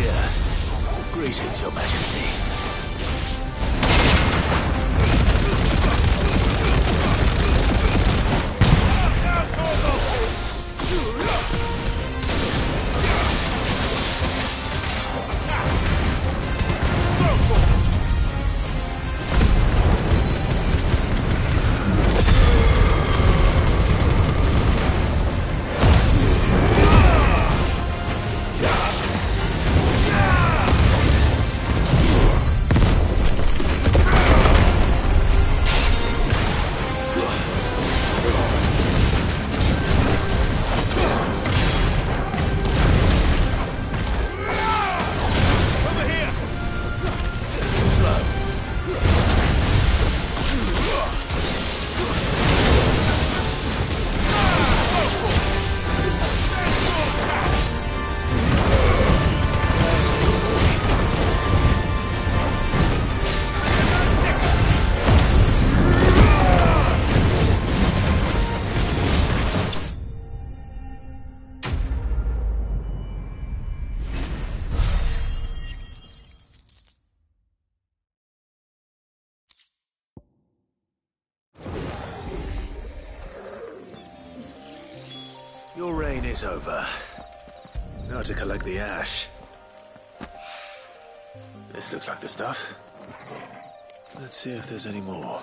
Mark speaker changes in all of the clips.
Speaker 1: here. Greetings, Your Majesty. Your reign is over. Now to collect the ash. This looks like the stuff. Let's see if there's any more.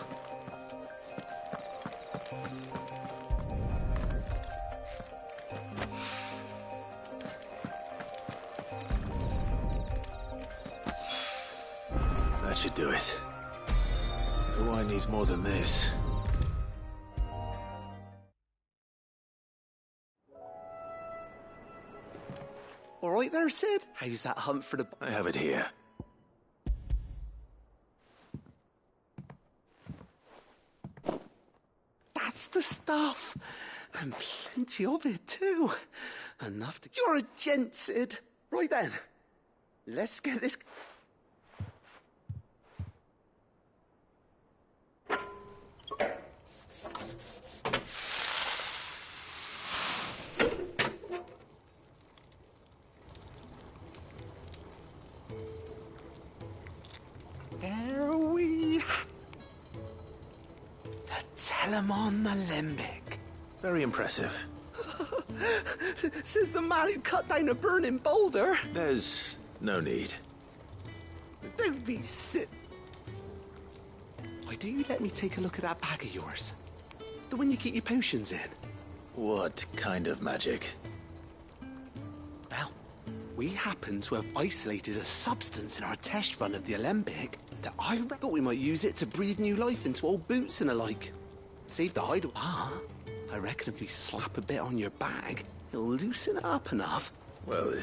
Speaker 1: That should do it. The wine needs more than this.
Speaker 2: All right there, Sid. How's that hunt for the...
Speaker 1: I have it here.
Speaker 2: That's the stuff. And plenty of it, too. Enough to... You're a gent, Sid. Right then. Let's get this... There we... The Telemon Alembic.
Speaker 1: Very impressive.
Speaker 2: Says the man who cut down a burning boulder.
Speaker 1: There's no need.
Speaker 2: Don't be silly. Why don't you let me take a look at that bag of yours? The one you keep your potions in.
Speaker 1: What kind of magic?
Speaker 2: Well, we happen to have isolated a substance in our test run of the Alembic that I reckon we might use it to breathe new life into old boots and the like. Save the hide. Ah, I reckon if we slap a bit on your bag, it'll loosen it up enough.
Speaker 1: Well,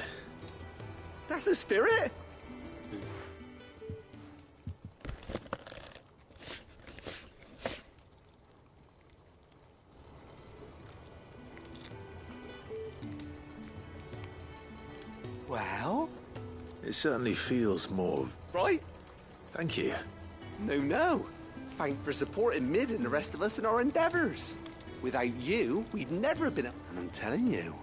Speaker 2: That's the spirit. Well,
Speaker 1: it certainly feels more...
Speaker 2: right?
Speaker 1: Thank you.
Speaker 2: No. Thank for supporting Mid and the rest of us in our endeavours. Without you, we'd never have been... And I'm telling you.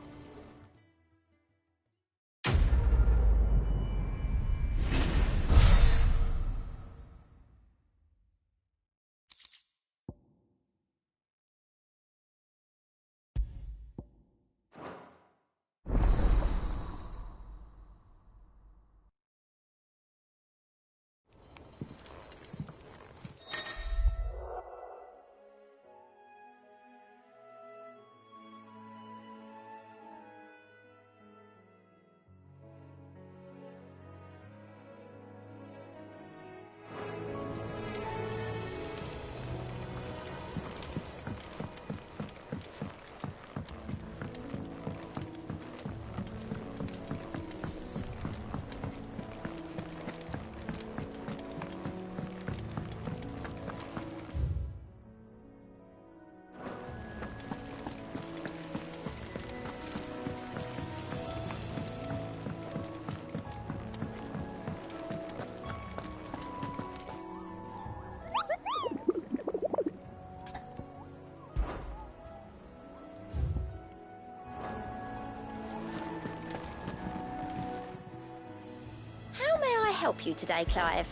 Speaker 3: help you today, Clive?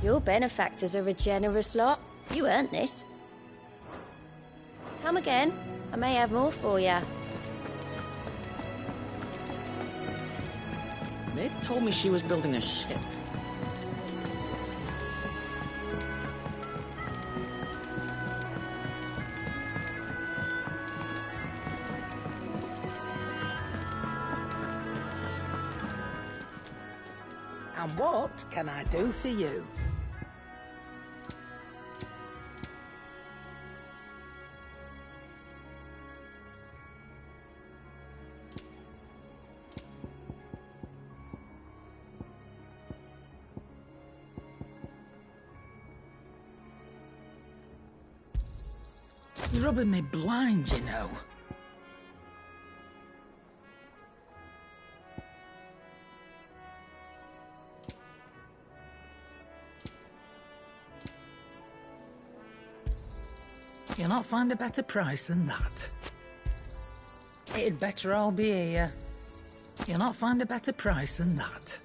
Speaker 3: Your benefactors are a generous lot. You earned this. Come again. I may have more for you.
Speaker 4: Meg told me she was building a ship.
Speaker 5: And what can I do for you? You're rubbing me blind, you know. You'll not find a better price than that. It'd better all be here. You'll not find a better price than that.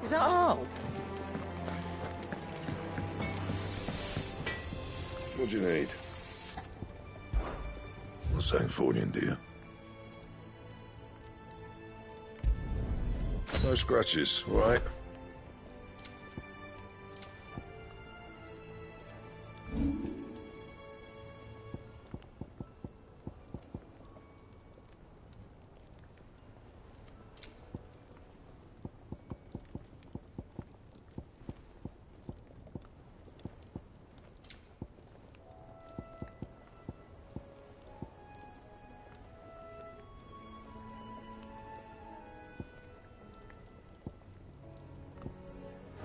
Speaker 5: Is that all?
Speaker 6: What do you need? Not saying Fordian, do you? No scratches, all right?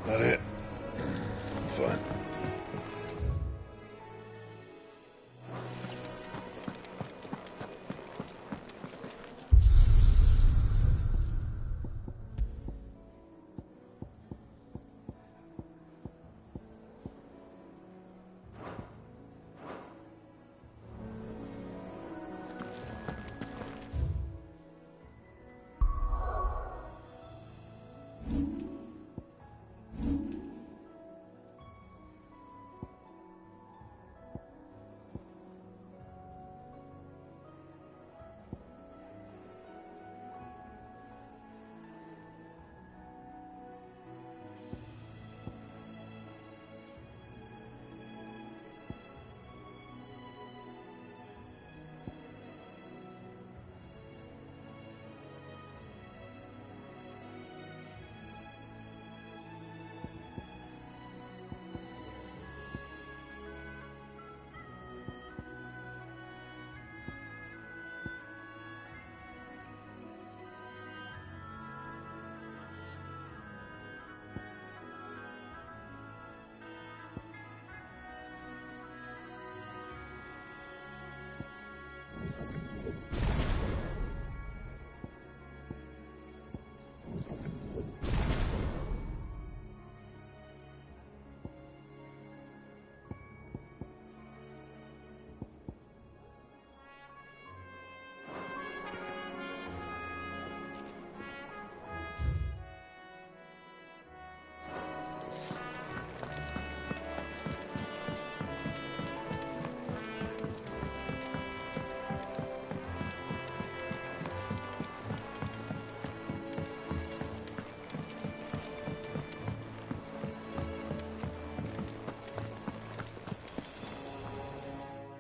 Speaker 6: That it? Fine.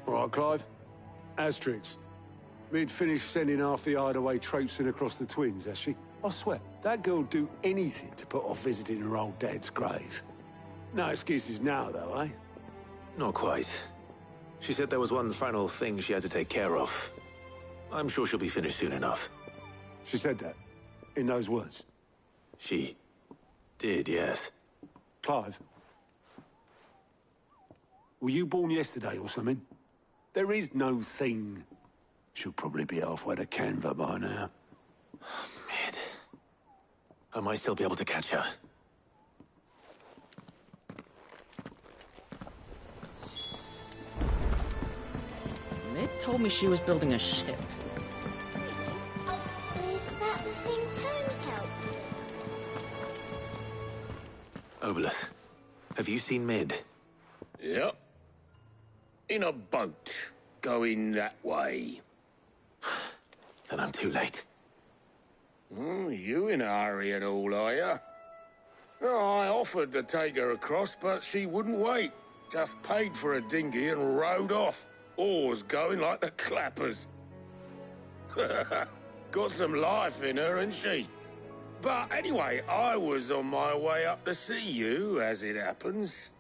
Speaker 1: All right, Clive. Asterix. Mid finished sending half the hideaway traipsing across the twins, has she? I swear, that girl'd do anything to put off visiting her old dad's grave. No excuses now, though, eh?
Speaker 7: Not quite. She said there was one final thing she had to take care of. I'm sure she'll be finished soon enough.
Speaker 1: She said that? In those words?
Speaker 7: She did, yes.
Speaker 1: Clive? Were you born yesterday or something? There is no thing. She'll probably be halfway to Canva by now.
Speaker 7: Mid. I might still be able to catch her.
Speaker 4: Mid told me she was building a ship.
Speaker 3: Is that the thing Tomes helped?
Speaker 7: Obelith, have you seen Mid?
Speaker 8: Yep. In a boat, going that way.
Speaker 7: Then I'm too late.
Speaker 8: You in a hurry and all, are you? Oh, I offered to take her across, but she wouldn't wait. Just paid for a dinghy and rowed off. Oars going like the clappers. Got some life in her, ain't she? But anyway, I was on my way up to see you, as it happens.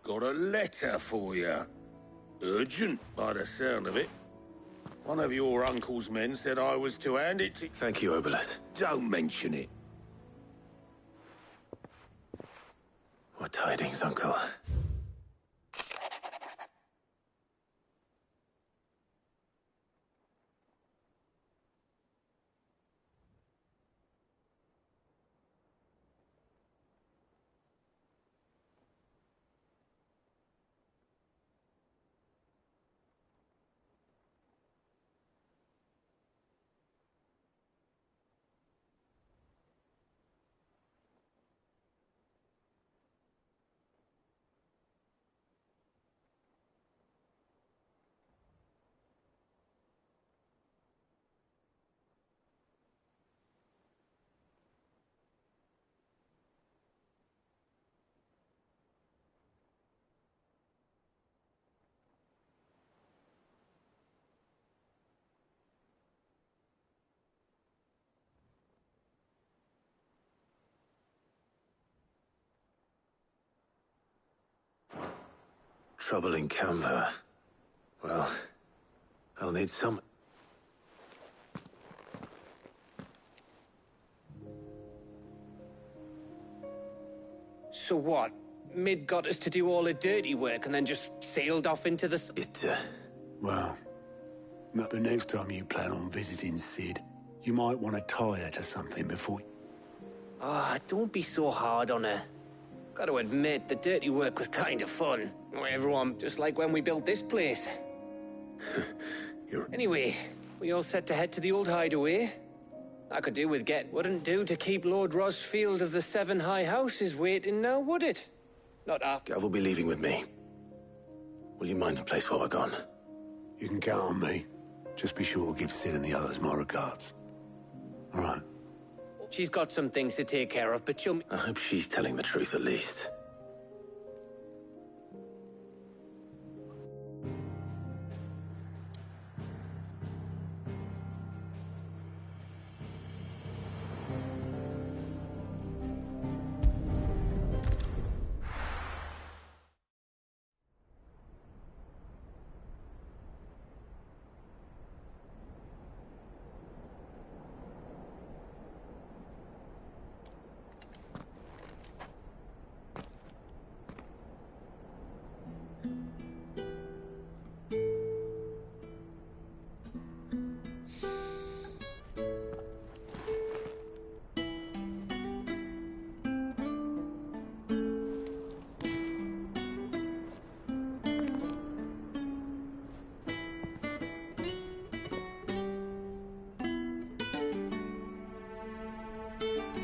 Speaker 8: Got a letter for you. Urgent, by the sound of it. One of your uncle's men said I was to hand it to...
Speaker 7: Thank you, Obelith.
Speaker 8: Don't mention it.
Speaker 7: What tidings, Uncle? Trouble in Canva. Well, I'll need some...
Speaker 9: So what? Mid got us to do all the dirty work and then just sailed off into the...
Speaker 1: Well, but next time you plan on visiting Sid, you might want to tie her to something before...
Speaker 9: Ah, don't be so hard on her. Gotta admit, the dirty work was kind of fun. Everyone, just like when we built this place. Anyway, we all set to head to the old hideaway. I could do with wouldn't do to keep Lord Rosfield of the Seven High Houses waiting now, would it? Not after...
Speaker 7: Gav will be leaving with me. Will you mind the place while we're gone?
Speaker 1: You can count on me. Just be sure to give Sid and the others my regards. All right.
Speaker 9: She's got some things to take care of, but she'll...
Speaker 7: I hope she's telling the truth at least.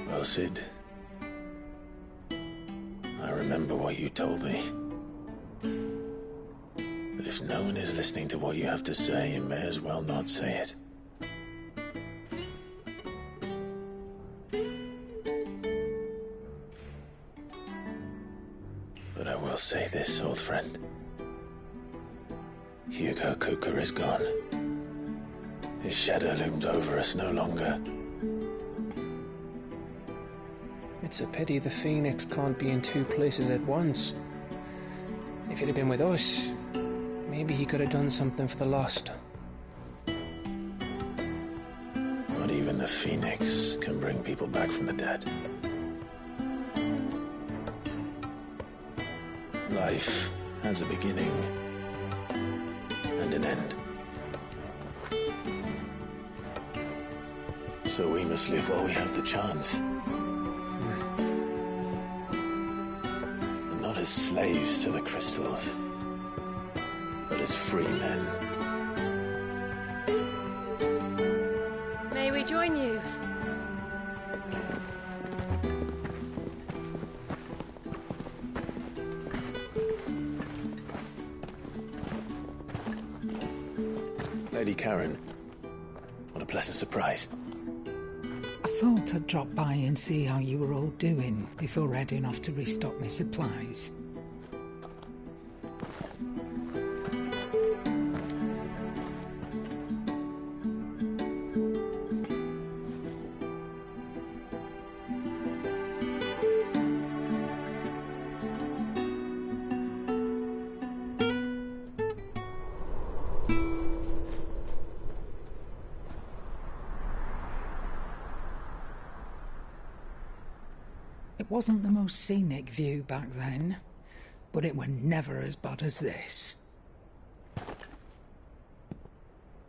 Speaker 7: Well, Sid, I remember what you told me. That if no one is listening to what you have to say, you may as well not say it. But I will say this, old friend. Hugo Cooker is gone. His shadow looms over us no longer.
Speaker 9: It's a pity the Phoenix can't be in two places at once. If he'd have been with us, maybe he could have done something for the lost.
Speaker 7: Not even the Phoenix can bring people back from the dead. Life has a beginning and an end. So we must live while we have the chance. as slaves to the crystals, but as free men.
Speaker 3: May we join you?
Speaker 7: Lady Karen, what a pleasant surprise.
Speaker 5: I thought I'd drop by and see how you were all doing before heading off to restock my supplies. It wasn't the most scenic view back then, but it were never as bad as this.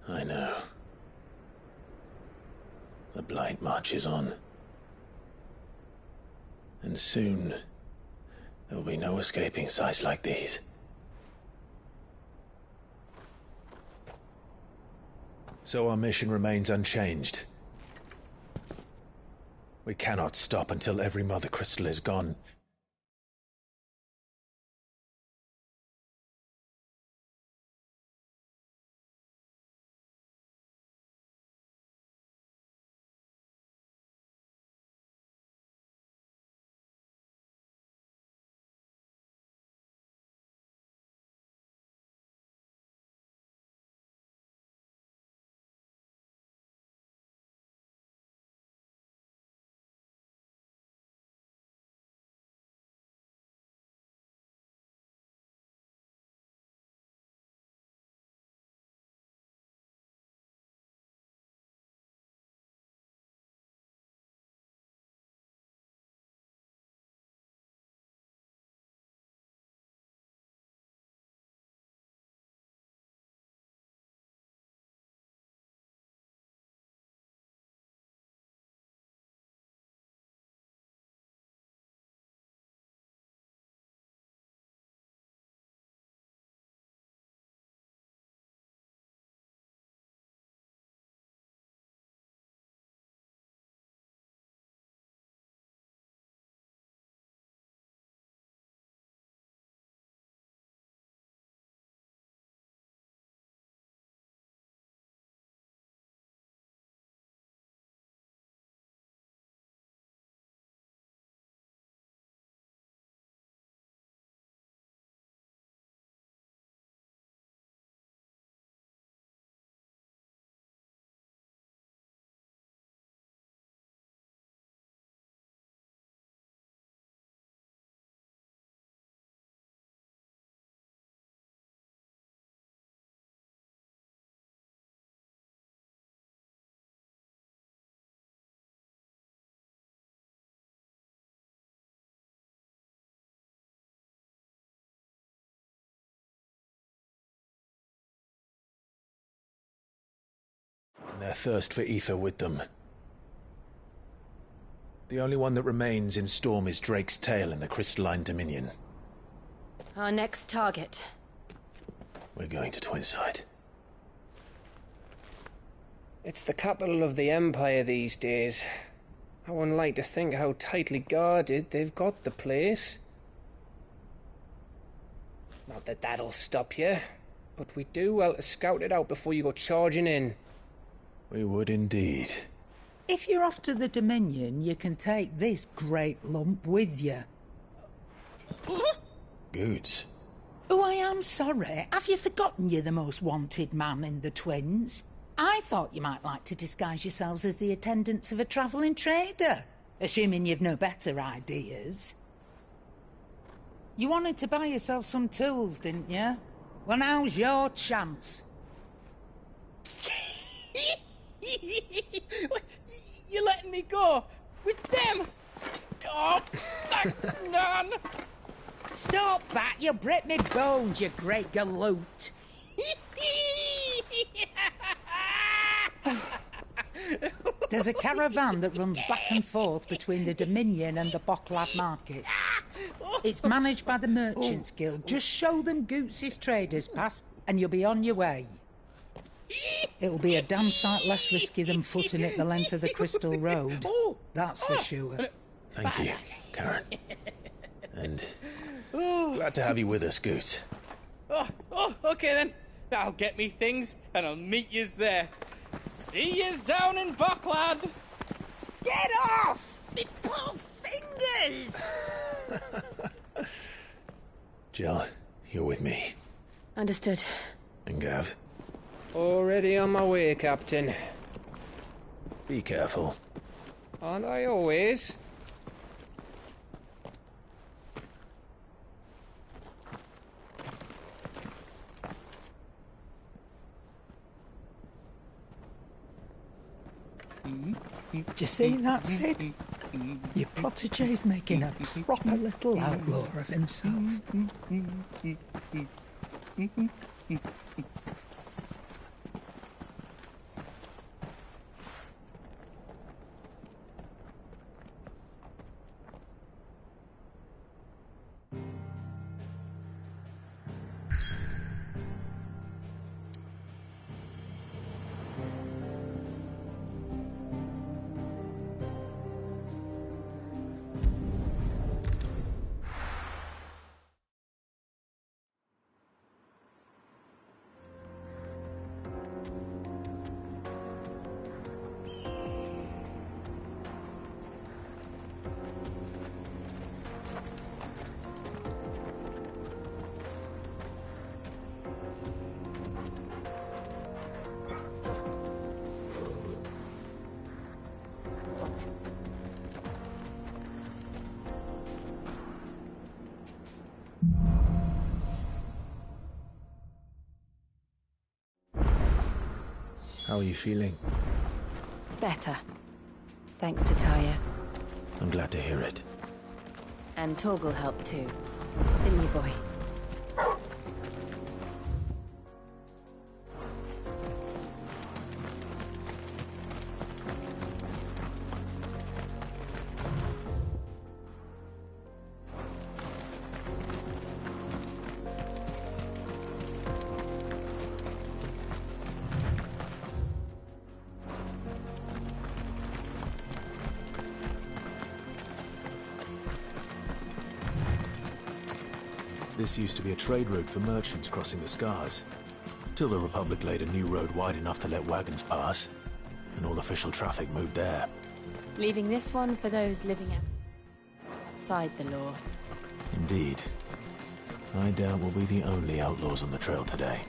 Speaker 7: I know. The blight marches on. And soon, there will be no escaping sights like these. So our mission remains unchanged. We cannot stop until every Mother Crystal is gone. And their thirst for ether with them. The only one that remains in Storm is Drake's tail in the Crystalline Dominion.
Speaker 3: Our next target.
Speaker 7: We're going to Twinside.
Speaker 9: It's the capital of the Empire these days. I wouldn't like to think how tightly guarded they've got the place. Not that that'll stop you, but we do well to scout it out before you go charging in.
Speaker 7: We would indeed.
Speaker 5: If you're off to the Dominion, you can take this great lump with you.
Speaker 7: Goods.
Speaker 5: Oh, I am sorry. Have you forgotten you're the most wanted man in the Twins? I thought you might like to disguise yourselves as the attendants of a travelling trader, assuming you've no better ideas. You wanted to buy yourself some tools, didn't you? Well, now's your chance.
Speaker 10: You're letting me go with them? Oh, thanks, Nan.
Speaker 5: Stop that! You'll break me bones, you great galoot. There's a caravan that runs back and forth between the Dominion and the Bocklad markets. It's managed by the Merchants Guild. Just show them Goots' traders pass and you'll be on your way. It'll be a damn sight less risky than footing it the length of the Crystal Road. That's for sure.
Speaker 7: Thank you, Karen. And glad to have you with us, Goot.
Speaker 10: Okay then. I'll get me things and I'll meet yous there. See yous down in Bucklad.
Speaker 5: Get off! Me poor fingers!
Speaker 7: Jill, you're with me.
Speaker 3: Understood.
Speaker 7: And Gav,
Speaker 9: Already on my way, Captain.
Speaker 7: be careful.
Speaker 9: Aren't I always?
Speaker 5: Do you see that, Sid? Your protege's making a proper little outlaw of himself.
Speaker 7: How are you feeling?
Speaker 3: Better. Thanks to Taya.
Speaker 7: I'm glad to hear it.
Speaker 3: And Torgal helped too. Didn't you, boy?
Speaker 7: This used to be a trade route for merchants crossing the Scars, till the Republic laid a new road wide enough to let wagons pass, and all official traffic moved there.
Speaker 3: Leaving this one for those living outside the law.
Speaker 7: Indeed. I doubt we'll be the only outlaws on the trail today.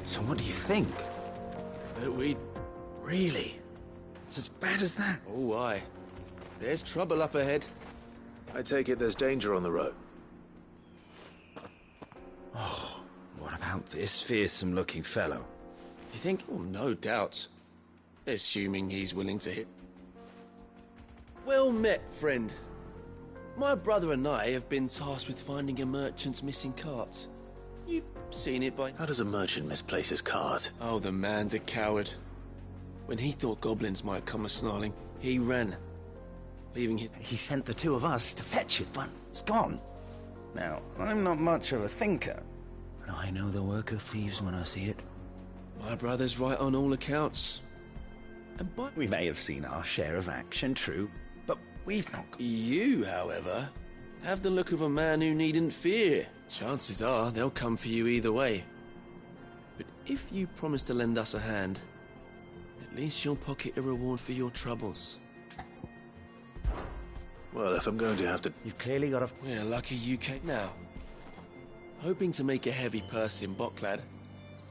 Speaker 11: So what do you think?
Speaker 2: That we'd... Really?
Speaker 11: It's as bad as that?
Speaker 2: Oh, aye. There's trouble up ahead.
Speaker 7: I take it there's danger on the road.
Speaker 11: Oh, what about this fearsome-looking fellow? You think?
Speaker 2: Oh, no doubt. Assuming he's willing to hit.
Speaker 12: Well met, friend. My brother and I have been tasked with finding a merchant's missing cart. You've seen it by...
Speaker 7: How does a merchant misplace his cart?
Speaker 12: Oh, the man's a coward. When he thought goblins might come a-snarling, he ran, leaving it...
Speaker 11: He sent the two of us to fetch it, but it's gone. Now, I'm not much of a thinker, and I know the work of thieves when I see it.
Speaker 12: My brother's right on all accounts. And by
Speaker 11: We may have seen our share of action, true, but we've not...
Speaker 12: You, however, have the look of a man who needn't fear. Chances are they'll come for you either way. But if you promise to lend us a hand, at least you'll pocket a reward for your troubles.
Speaker 7: Well, if I'm going to have to...
Speaker 11: You've clearly got a...
Speaker 12: We're lucky you came now. Hoping to make a heavy purse in Bocklad.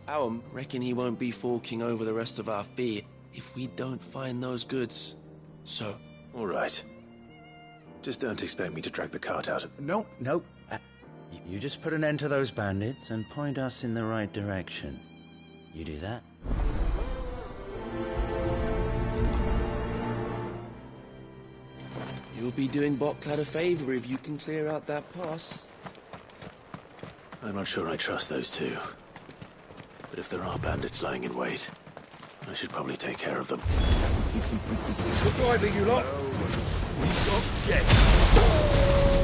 Speaker 12: Our reckon he won't be forking over the rest of our fee if we don't find those goods. So...
Speaker 7: All right. Just don't expect me to drag the cart out of...
Speaker 11: No. You just put an end to those bandits and point us in the right direction. You do that?
Speaker 12: You'll be doing Bocklad a favor if you can clear out that pass.
Speaker 7: I'm not sure I trust those two. But if there are bandits lying in wait, I should probably take care of them.
Speaker 6: Look lively, you lot.
Speaker 7: We've got guests.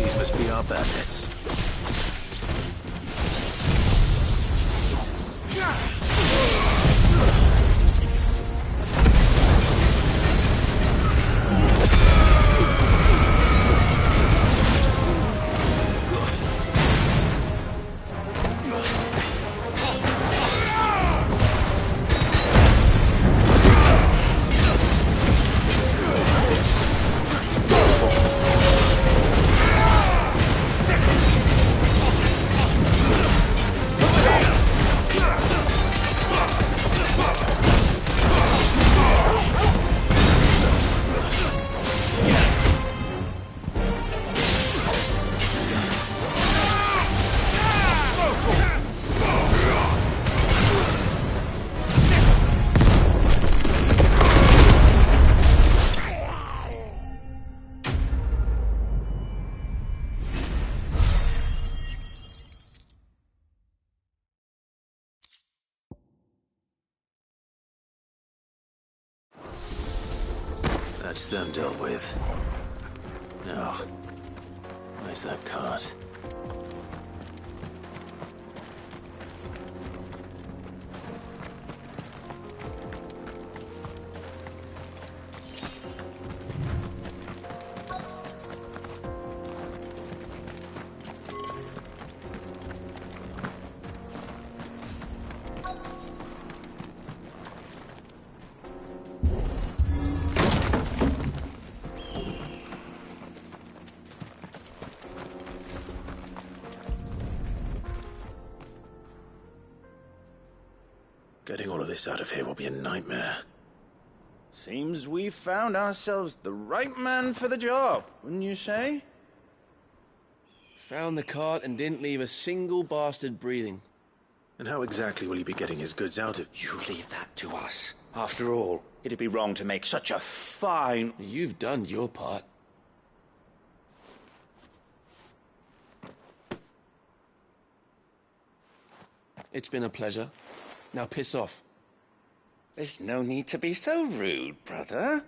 Speaker 7: These must be our bandits. That's them dealt with. Now, where's that cart? Getting all of this out of here will be a nightmare.
Speaker 11: Seems we've found ourselves the right man for the job, wouldn't you say?
Speaker 12: Found the cart and didn't leave a single bastard breathing.
Speaker 7: And how exactly will he be getting his goods out of...
Speaker 11: You leave that to us. After all, it'd be wrong to make such a fine...
Speaker 12: You've done your part. It's been a pleasure. Now piss off.
Speaker 11: There's no need to be so rude, brother.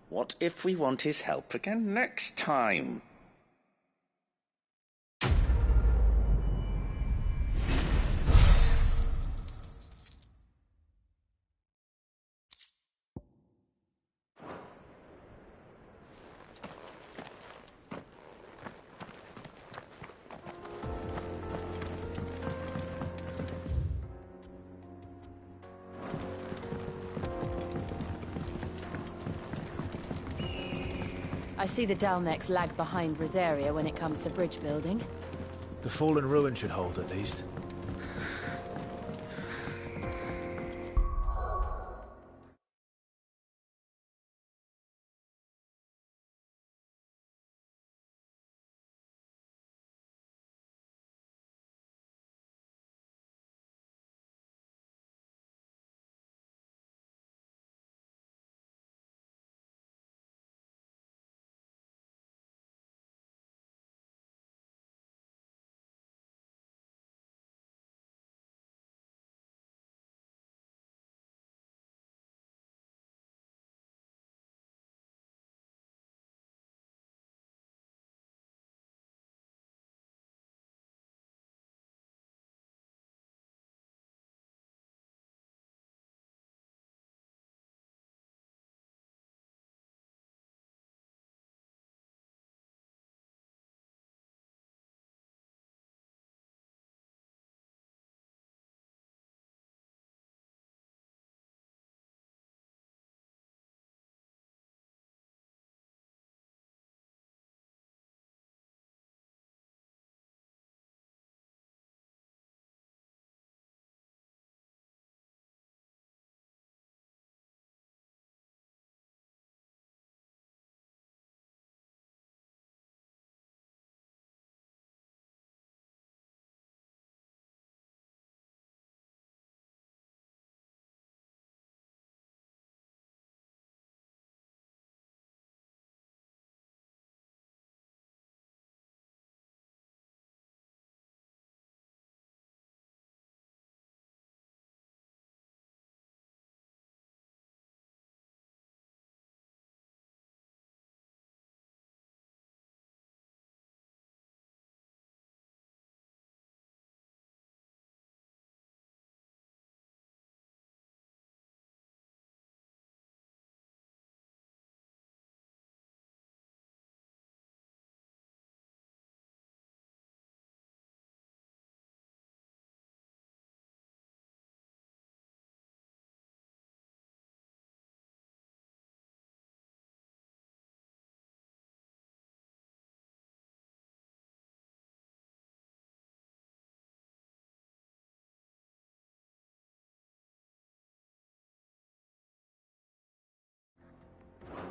Speaker 11: What if we want his help again next time?
Speaker 13: I see the Dalnecs lag behind Rosaria when it comes to bridge building.
Speaker 7: The fallen ruin should hold, at least.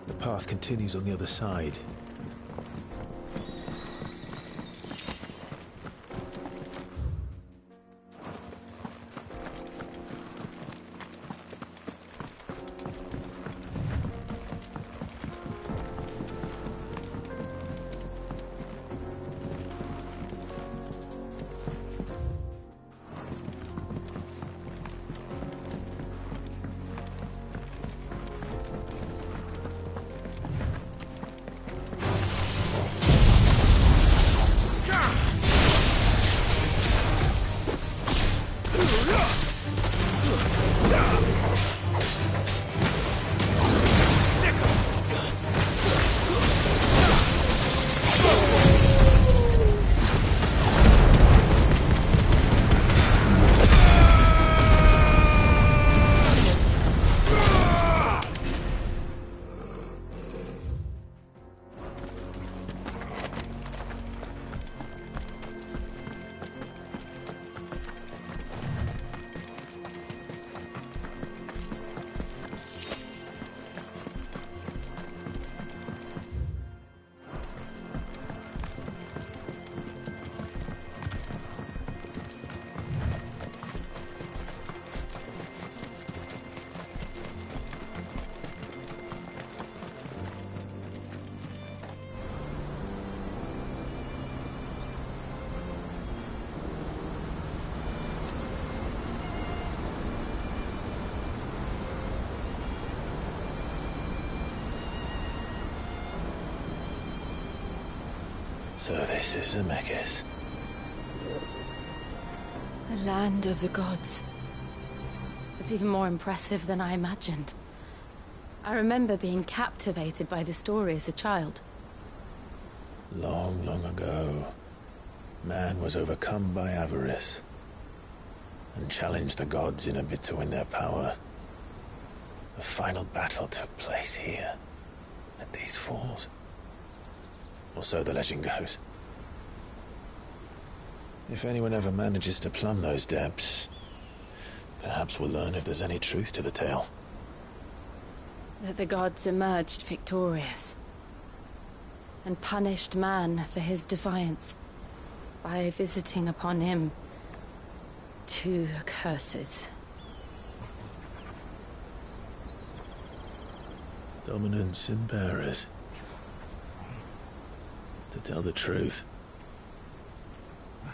Speaker 7: The path continues on the other side. So this is Zemeckis.
Speaker 13: The land of the gods. It's even more impressive than I imagined. I remember being captivated by the story as a child.
Speaker 7: Long, long ago, man was overcome by avarice and challenged the gods in a bid to win their power. The final battle took place here, at these falls. Or so the legend goes. If anyone ever manages to plumb those depths, perhaps we'll learn if there's any truth to the tale.
Speaker 13: That the gods emerged victorious and punished man for his defiance by visiting upon him 2 curses.
Speaker 7: Dominance and bearers. To tell the truth,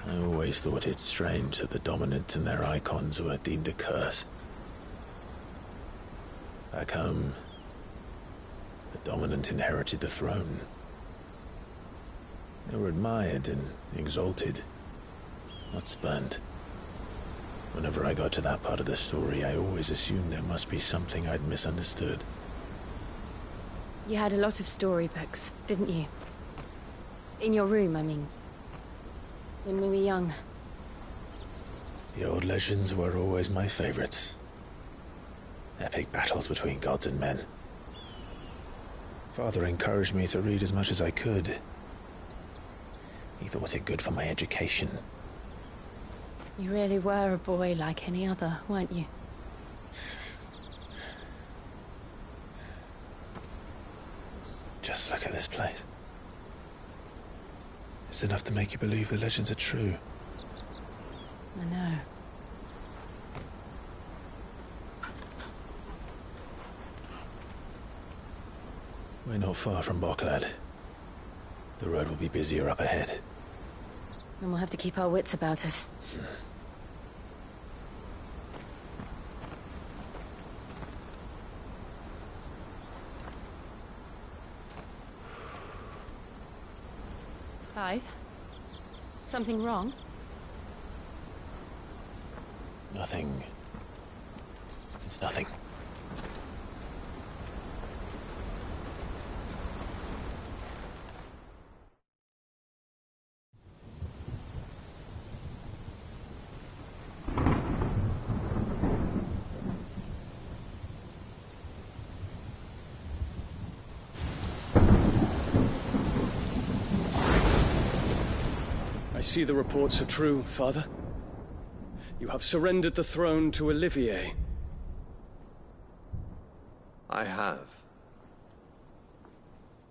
Speaker 7: I always thought it strange that the dominant and their icons were deemed a curse. Back home, the dominant inherited the throne. They were admired and exalted, not spurned. Whenever I got to that part of the story, I always assumed there must be something I'd misunderstood.
Speaker 13: You had a lot of storybooks, didn't you? In your room, I mean. When we were young.
Speaker 7: The old legends were always my favorites. Epic battles between gods and men. Father encouraged me to read as much as I could. He thought it good for my education.
Speaker 13: You really were a boy like any other, weren't you?
Speaker 7: Just look at this place. It's enough to make you believe the legends are true.
Speaker 13: I know.
Speaker 7: We're not far from Boklad. The road will be busier up ahead.
Speaker 13: Then we'll have to keep our wits about us. Clive? Something wrong?
Speaker 7: Nothing. It's nothing.
Speaker 14: I see the reports are true, Father. You have surrendered the throne to Olivier.
Speaker 15: I have.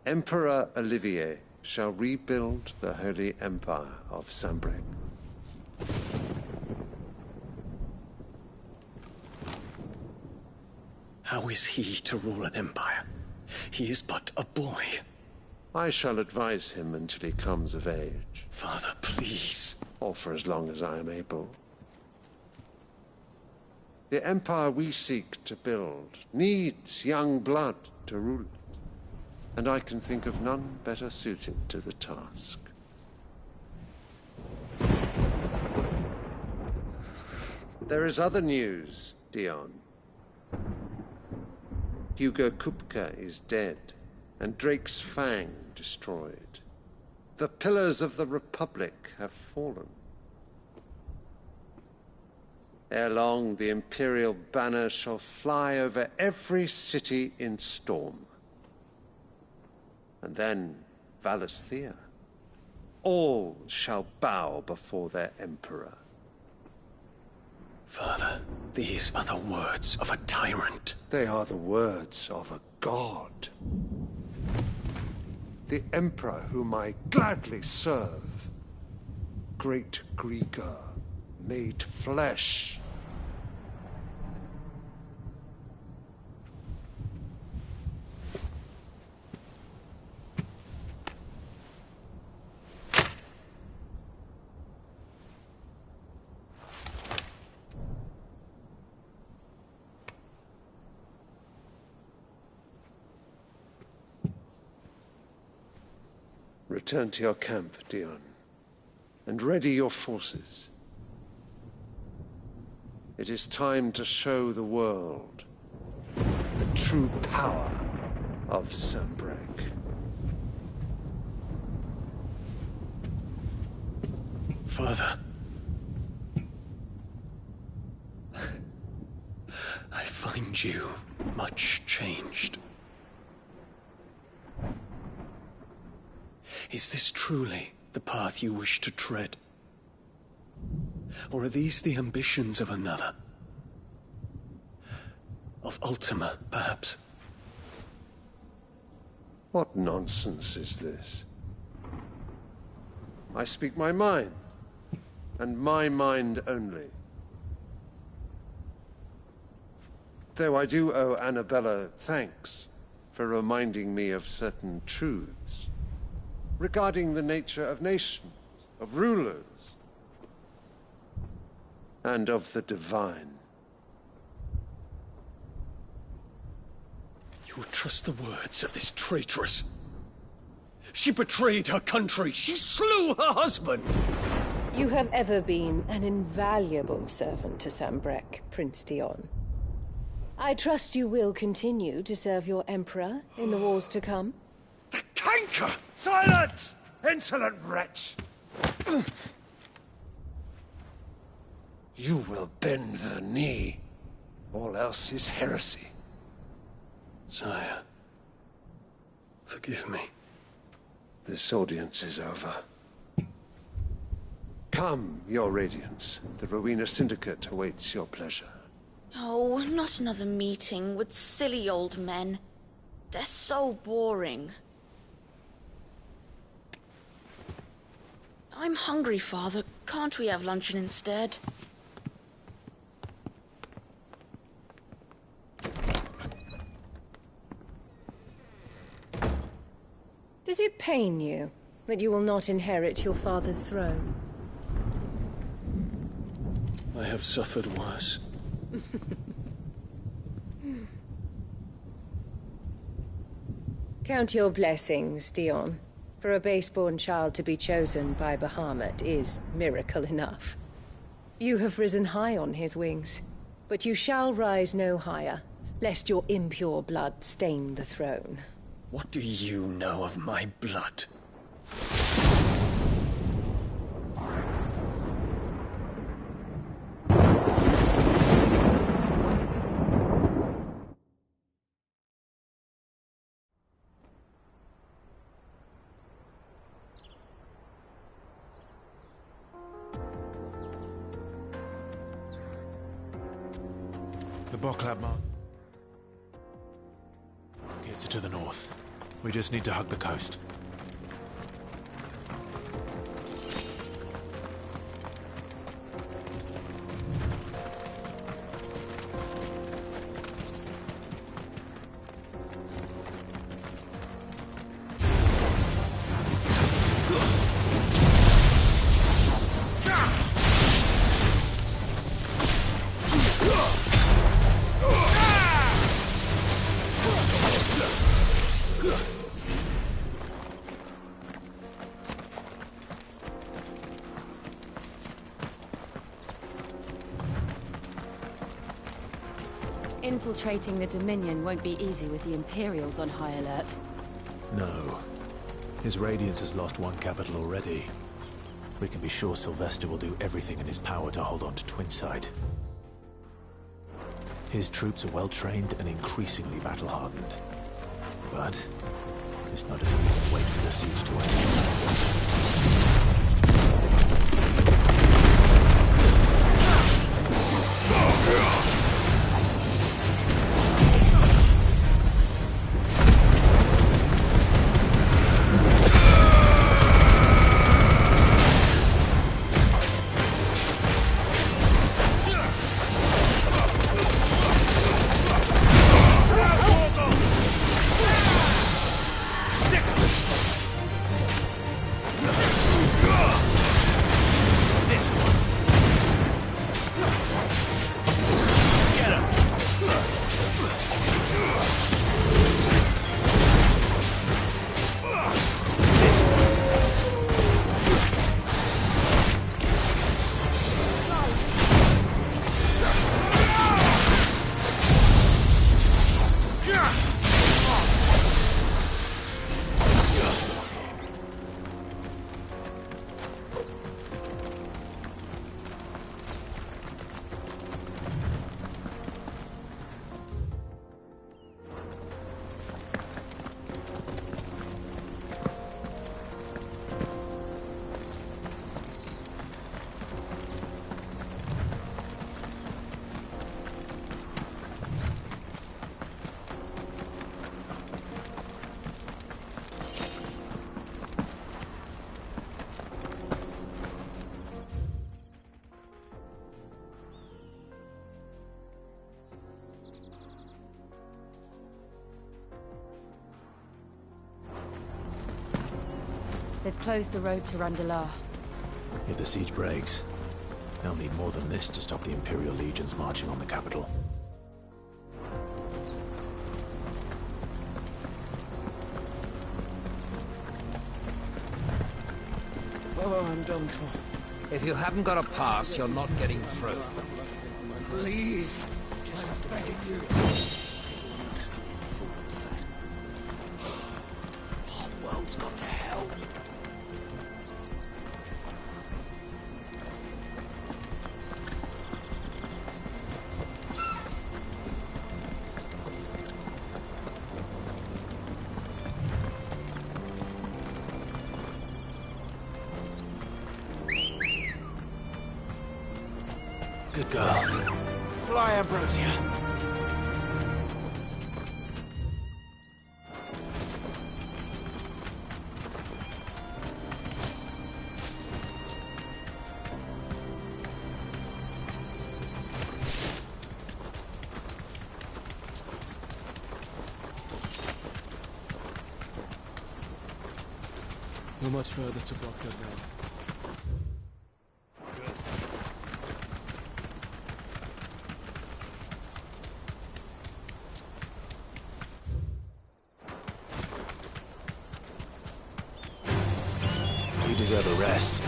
Speaker 1: Emperor Olivier shall rebuild the Holy Empire of Sanbreque.
Speaker 14: How is he to rule an empire? He is but a boy.
Speaker 1: I shall advise him until he comes of age.
Speaker 14: Father, please.
Speaker 1: Or for as long as I am able. The empire we seek to build needs young blood to rule it, and I can think of none better suited to the task. There is other news, Dion. Hugo Kupka is dead, and Drake's Fang destroyed. The pillars of the Republic have fallen. Ere long, the Imperial banner shall fly over every city in Storm. And then, Valisthea. All shall bow before their Emperor.
Speaker 14: Father, these are the words of a tyrant.
Speaker 1: They are the words of a god. The Emperor whom I gladly serve. Great Grieger, made flesh. Return to your camp, Dion, and ready your forces. It is time to show the world the true power of Sanbreque.
Speaker 14: Father. I find you much changed. Is this truly the path you wish to tread? Or are these the ambitions of another? Of Ultima, perhaps?
Speaker 1: What nonsense is this? I speak my mind, and my mind only. Though I do owe Annabella thanks for reminding me of certain truths regarding the nature of nations, of rulers, and of the divine.
Speaker 14: You would trust the words of this traitress? She betrayed her country. She slew her husband.
Speaker 15: You have ever been an invaluable servant to Sanbreque, Prince Dion. I trust you will continue to serve your Emperor in the wars to come.
Speaker 1: The canker! Silence! Insolent wretch! You will bend the knee. All else is heresy.
Speaker 14: Sire, forgive me.
Speaker 1: This audience is over. Come, your Radiance. The Rowena Syndicate awaits your pleasure.
Speaker 16: Oh, not another meeting with silly old men. They're so boring. I'm hungry, Father. Can't we have luncheon instead?
Speaker 15: Does it pain you that you will not inherit your father's throne?
Speaker 14: I have suffered worse.
Speaker 15: Count your blessings, Dion. For a base-born child to be chosen by Bahamut is miracle enough. You have risen high on his wings, but you shall rise no higher, lest your impure blood stain the throne.
Speaker 14: What do you know of my blood?
Speaker 7: The Boklab mark. Gets it to the north. We just need to hug the coast.
Speaker 13: Infiltrating the Dominion won't be easy with the Imperials on high alert.
Speaker 7: No. His Radiance has lost one capital already. We can be sure Sylvester will do everything in his power to hold on to Twinside. His troops are well-trained and increasingly battle-hardened. But it's not as if we can wait for the siege to end.
Speaker 13: They've closed the road to Randalar.
Speaker 7: If the siege breaks, they'll need more than this to stop the Imperial legions marching on the capital.
Speaker 6: Oh, I'm done for.
Speaker 17: If you haven't got a pass, you're not getting through.
Speaker 6: Please, just begging you. Our world's gone to hell.
Speaker 7: Good girl. Fly, Ambrosia.
Speaker 12: Not much further to block that now.
Speaker 7: You deserve a rest.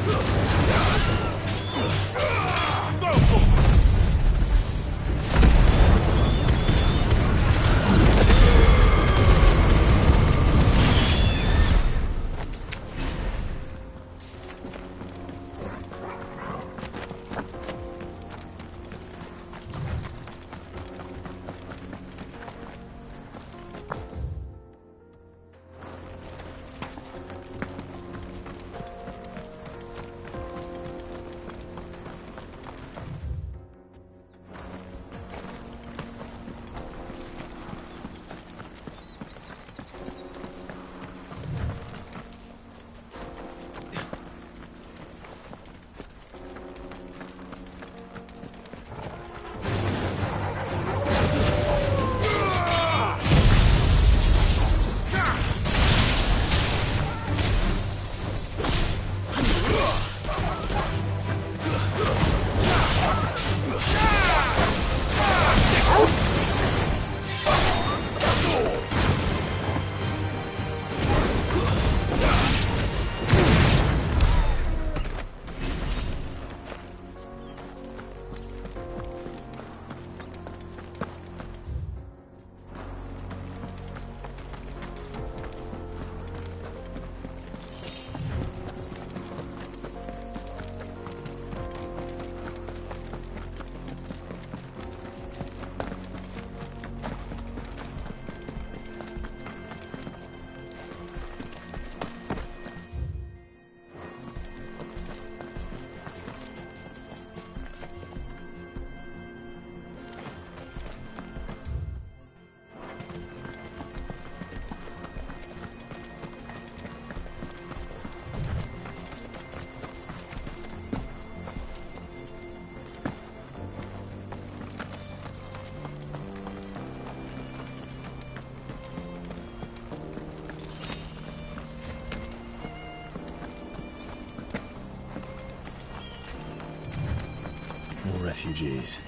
Speaker 7: More refugees.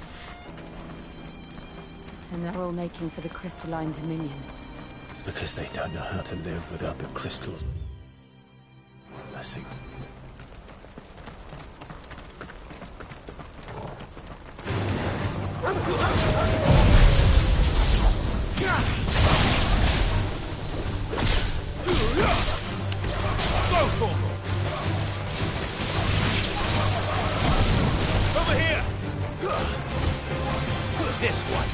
Speaker 13: And they're all making for the crystalline dominion.
Speaker 7: Because they don't know how to live without the crystals. Blessing.
Speaker 6: Over here! This one.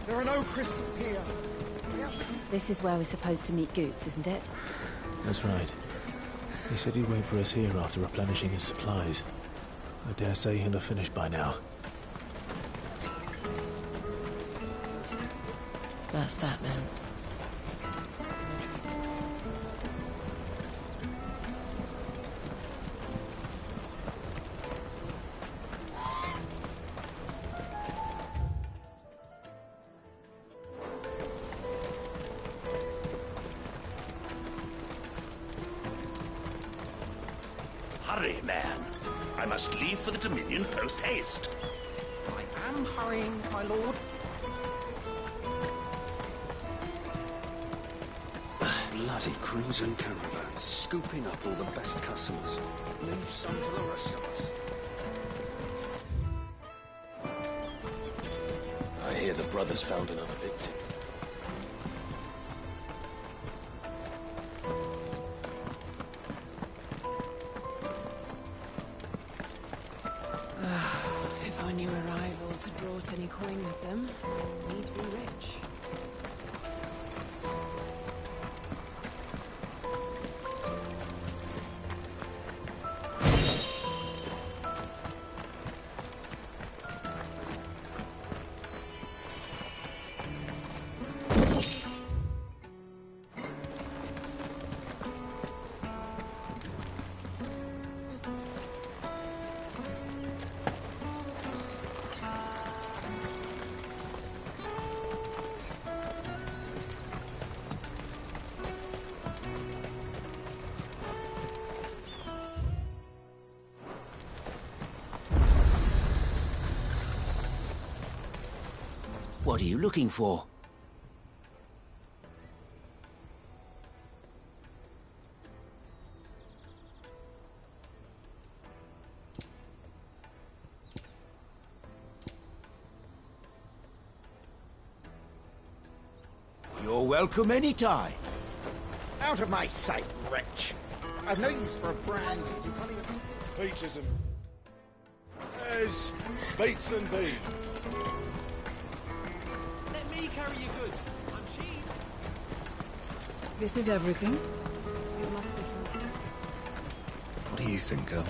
Speaker 18: There are no crystals here.
Speaker 13: This is where we're supposed to meet Goots, isn't it?
Speaker 7: That's right. He said he'd wait for us here after replenishing his supplies. I dare say he'll have finished by now.
Speaker 13: That's that then.
Speaker 19: Hurry, man. I must leave for the Dominion post-haste.
Speaker 17: I am hurrying, my lord.
Speaker 1: Bloody crimson caravan, scooping up all the best customers. Leave some for the rest of us.
Speaker 12: I hear the brothers found another victim.
Speaker 20: If our new arrivals had brought any coin with them, we'd be rich.
Speaker 17: What are you looking for? You're welcome anytime.
Speaker 18: Out of my sight, wretch. I've no use for a brand. You can't even...
Speaker 21: Peaches there's beets and beans.
Speaker 10: Let me carry your goods. I'm cheap.
Speaker 20: This is everything. It must be transferred.
Speaker 1: What do you think, girl?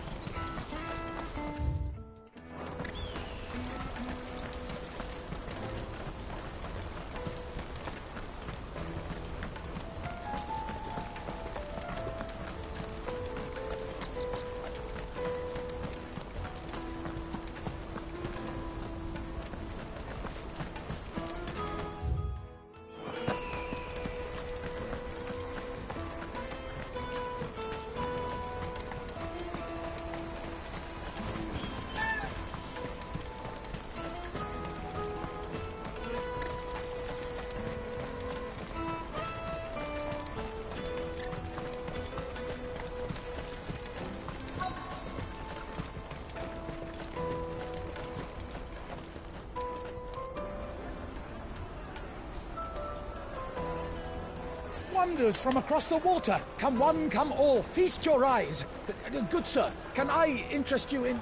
Speaker 22: Wonders from across the water. Come one, come all, feast your eyes. Good sir, can I interest you in...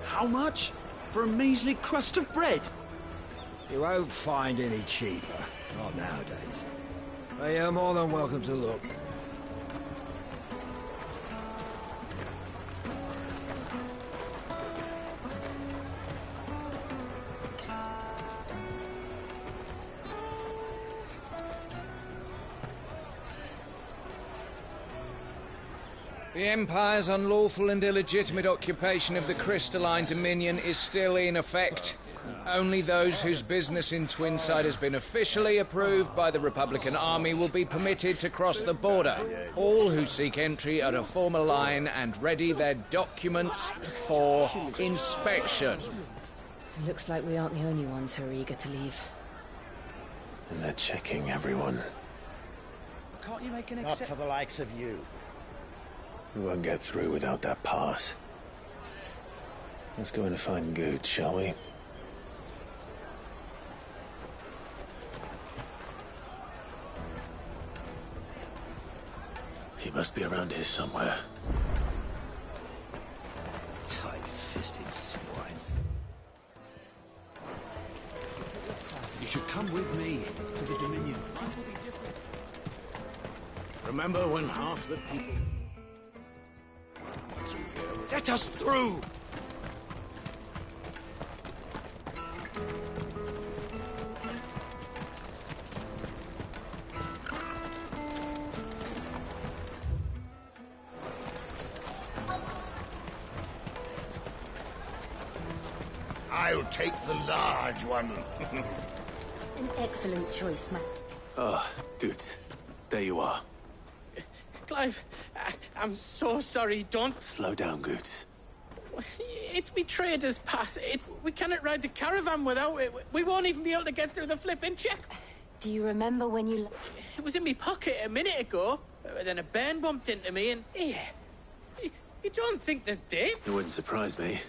Speaker 19: How much? For a measly crust of bread?
Speaker 18: You won't find any cheaper. Not nowadays. But you're more than welcome to look.
Speaker 4: The Empire's unlawful and illegitimate occupation of the Crystalline Dominion is still in effect. Only those whose business in Twinside has been officially approved by the Republican Army will be permitted to cross the border. All who seek entry are to form a line and ready their documents for inspection.
Speaker 13: It looks like we aren't the only ones who are eager to leave.
Speaker 7: And they're checking everyone.
Speaker 18: Can't you make an exception? Not for the likes of you.
Speaker 7: We won't get through without that pass. Let's go in and find Good, shall we? He must be around here somewhere.
Speaker 17: Tight-fisted swines. You should come with me to the Dominion. Life will be different. Remember when half the people... Let us through!
Speaker 19: I'll take the large one.
Speaker 3: An excellent choice, man.
Speaker 7: Ah, Good. There you are.
Speaker 10: Clive, I'm so sorry, don't...
Speaker 7: Slow down, Good.
Speaker 10: It's me trader's pass. We cannot ride the caravan without it. We won't even be able to get through the flipping check.
Speaker 13: Do you remember when you...
Speaker 10: It was in my pocket a minute ago. Then a bairn bumped into me and... Yeah. You don't think that they...
Speaker 7: It wouldn't surprise me.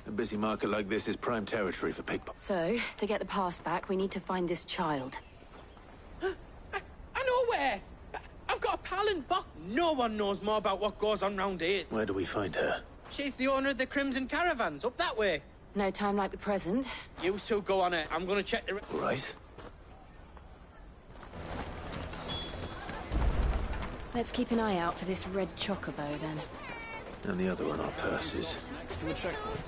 Speaker 7: A busy market like this is prime territory for pickpockets.
Speaker 13: So, to get the pass back, we need to find this child.
Speaker 10: I know where! I've got a pal in Buck. No one knows more about what goes on round here.
Speaker 7: Where do we find her?
Speaker 10: She's the owner of the Crimson Caravans, up that way.
Speaker 13: No time like the present.
Speaker 10: You two go on it. I'm gonna check the...
Speaker 7: Right.
Speaker 13: Let's keep an eye out for this red chocobo, then.
Speaker 7: And the other on our purses.
Speaker 14: Next to the checkpoint.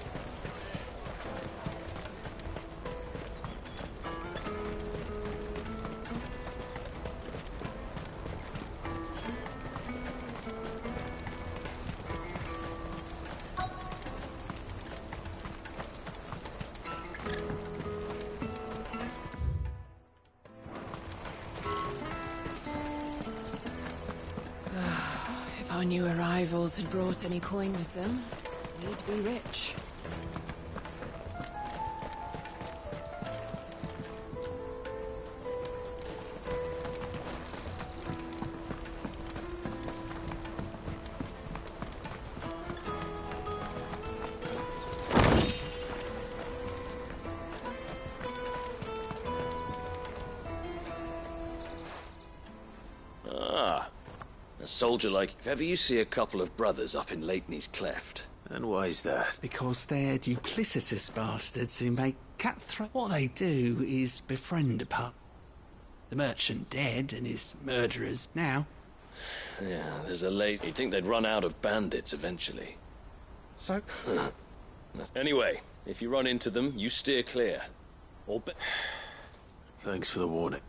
Speaker 20: If our new arrivals had brought any coin with them, we'd be rich.
Speaker 8: Soldier like, if ever you see a couple of brothers up in Lateney's Cleft.
Speaker 7: And why is that?
Speaker 2: Because they're duplicitous bastards who make cutthroat. What they do is befriend a pup. The merchant dead and his murderers now.
Speaker 8: Yeah, there's a late... You'd think they'd run out of bandits eventually.
Speaker 2: So?
Speaker 8: Anyway, if you run into them, you steer clear. Or
Speaker 7: Thanks for the warning.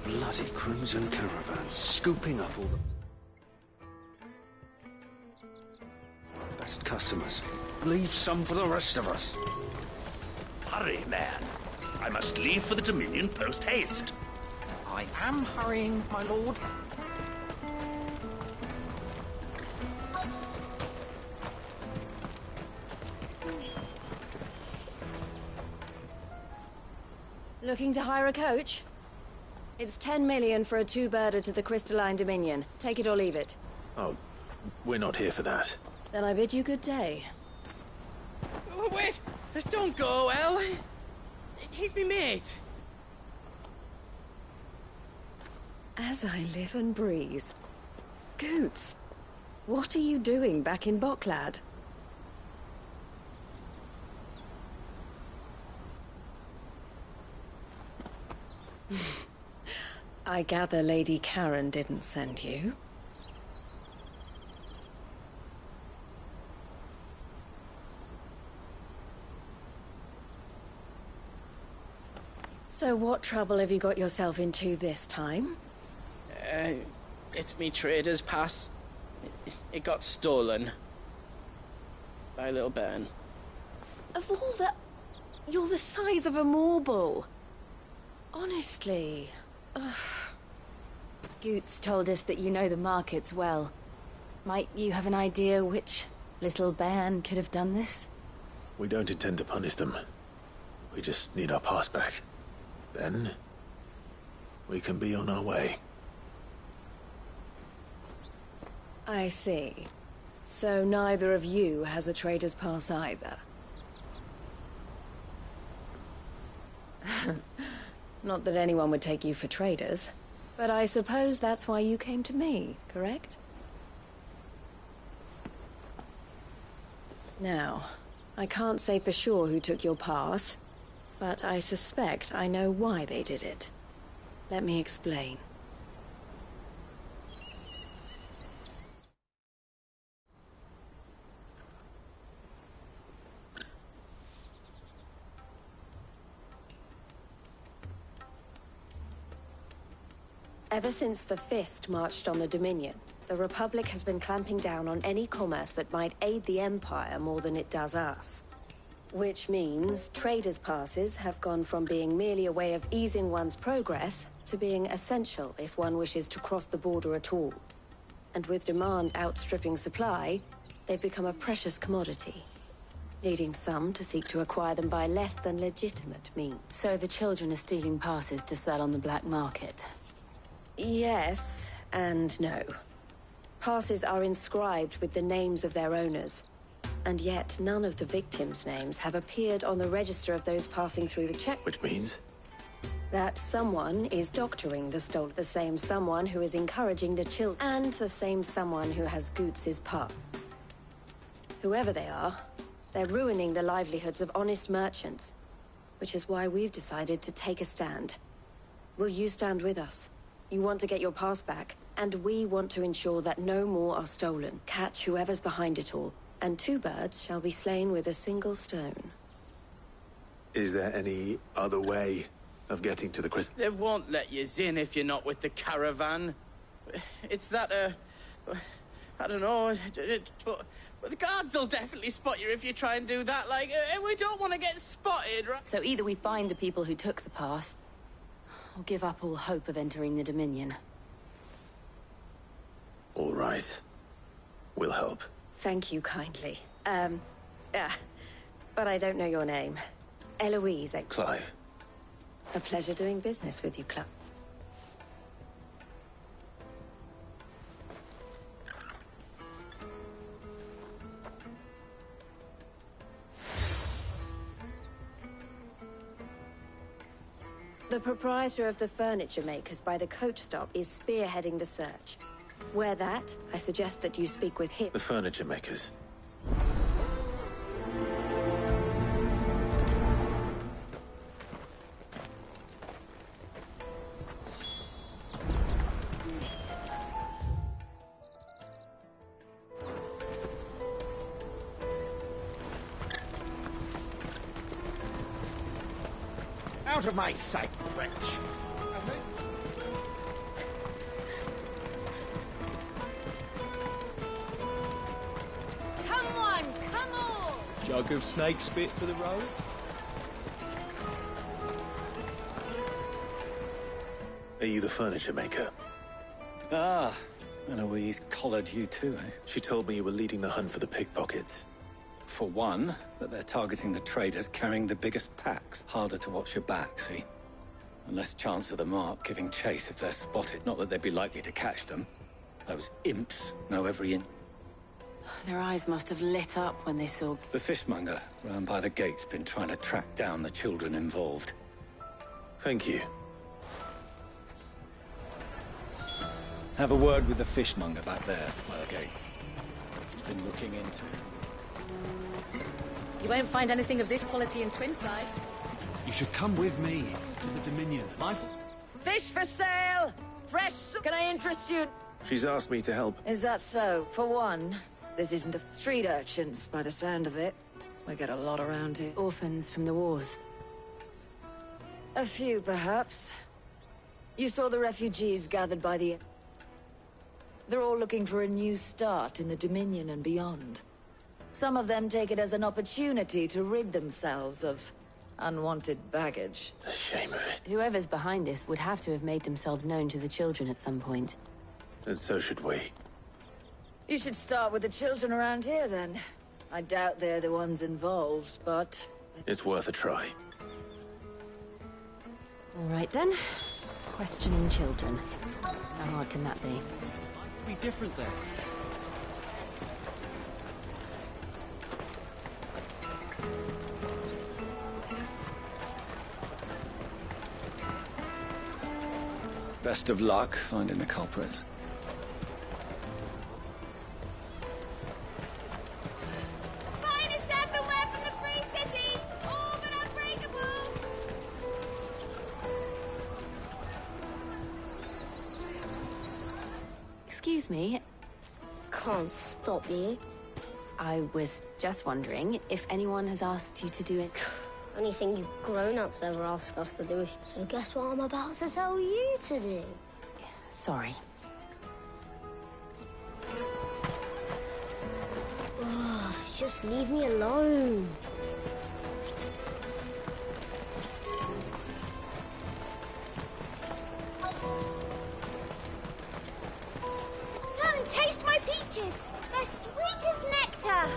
Speaker 2: Bloody Crimson Caravans, scooping up all the best customers. Leave some for the rest of us.
Speaker 19: Hurry, man. I must leave for the Dominion post-haste.
Speaker 17: I am hurrying, my lord.
Speaker 3: Looking to hire a coach? It's 10 million for a two-birder to the Crystalline Dominion. Take it or leave it.
Speaker 7: Oh, we're not here for that.
Speaker 3: Then I bid you good day.
Speaker 10: Wait! Don't go, El! He's me mate.
Speaker 3: As I live and breathe. Goots, what are you doing back in Boklad? I gather Lady Karen didn't send you. So what trouble have you got yourself into this time?
Speaker 10: It's me trader's pass. It got stolen. By a little bairn.
Speaker 3: Of all the... You're the size of a marble. Honestly. Ugh.
Speaker 13: Goots told us that you know the markets well. Might you have an idea which little bairn could have done this?
Speaker 7: We don't intend to punish them. We just need our pass back. Then, we can be on our way.
Speaker 3: I see. So neither of you has a trader's pass either. Not that anyone would take you for traders, but I suppose that's why you came to me, correct? Now, I can't say for sure who took your pass, but I suspect I know why they did it. Let me explain. Ever since the Fist marched on the Dominion, the Republic has been clamping down on any commerce that might aid the Empire more than it does us. Which means traders' passes have gone from being merely a way of easing one's progress to being essential if one wishes to cross the border at all. And with demand outstripping supply, they've become a precious commodity, leading some to seek to acquire them by less than legitimate means.
Speaker 13: So the children are stealing passes to sell on the black market?
Speaker 3: Yes, and no. Passes are inscribed with the names of their owners, and yet none of the victims' names have appeared on the register of those passing through the check.
Speaker 7: Which means?
Speaker 3: That someone is doctoring the stolen. The same someone who is encouraging the children, and the same someone who has Goots' part. Whoever they are, they're ruining the livelihoods of honest merchants, which is why we've decided to take a stand. Will you stand with us? You want to get your pass back, and we want to ensure that no more are stolen. Catch whoever's behind it all, and 2 birds shall be slain with a single stone.
Speaker 7: Is there any other way of getting to the crystal?
Speaker 10: They won't let you in if you're not with the caravan. It's that, I don't know, but the guards will definitely spot you if you try and do that. Like, we don't want to get spotted, right?
Speaker 13: So either we find the people who took the pass, or give up all hope of entering the Dominion.
Speaker 7: All right. We'll help.
Speaker 3: Thank you kindly. But I don't know your name. Eloise,
Speaker 7: Clive.
Speaker 3: A pleasure doing business with you, Clive. The proprietor of the furniture makers by the coach stop is spearheading the search. Where that, I suggest that you speak with him.
Speaker 7: The furniture makers.
Speaker 18: Out of my sight, wretch!
Speaker 5: Come on, come on!
Speaker 14: Jug of snake spit for the road?
Speaker 7: Are you the furniture maker?
Speaker 9: Ah, Eloise collared you too, eh?
Speaker 7: She told me you were leading the hunt for the pickpockets.
Speaker 9: For one, that they're targeting the traders carrying the biggest packs. Harder to watch your back, see? And less chance of the mark giving chase if they're spotted. Not that they'd be likely to catch them. Those imps know every inch.
Speaker 13: Their eyes must have lit up when they saw...
Speaker 9: The fishmonger round by the gate's been trying to track down the children involved.
Speaker 7: Thank you.
Speaker 9: Have a word with the fishmonger back there by the gate. He's been looking into.
Speaker 5: You won't find anything of this quality in Twinside.
Speaker 17: You should come with me to the Dominion.
Speaker 11: Fish for sale! Fresh... Can I interest you?
Speaker 7: She's asked me to help.
Speaker 11: Is that so? For one, this isn't a street urchins, by the sound of it. We get a lot around here.
Speaker 13: Orphans from the wars.
Speaker 11: A few, perhaps. You saw the refugees gathered by the... They're all looking for a new start in the Dominion and beyond. Some of them take it as an opportunity to rid themselves of unwanted baggage.
Speaker 7: The shame of it.
Speaker 13: Whoever's behind this would have to have made themselves known to the children at some point.
Speaker 7: And so should we.
Speaker 11: You should start with the children around here, then. I doubt they're the ones involved, but...
Speaker 7: It's worth a try.
Speaker 13: All right, then. Questioning children. How hard can that be?
Speaker 17: Be different there.
Speaker 9: Best of luck finding the culprits.
Speaker 23: Finest earthenware from the Free Cities! All but unbreakable!
Speaker 13: Excuse me.
Speaker 23: Can't stop you.
Speaker 13: I was just wondering if anyone has asked you to do it.
Speaker 23: Anything you grown-ups ever ask us to do. So guess what I'm about to tell you to do?
Speaker 13: Sorry.
Speaker 23: Oh, just leave me alone. Come, taste my peaches. They're sweet as nectar.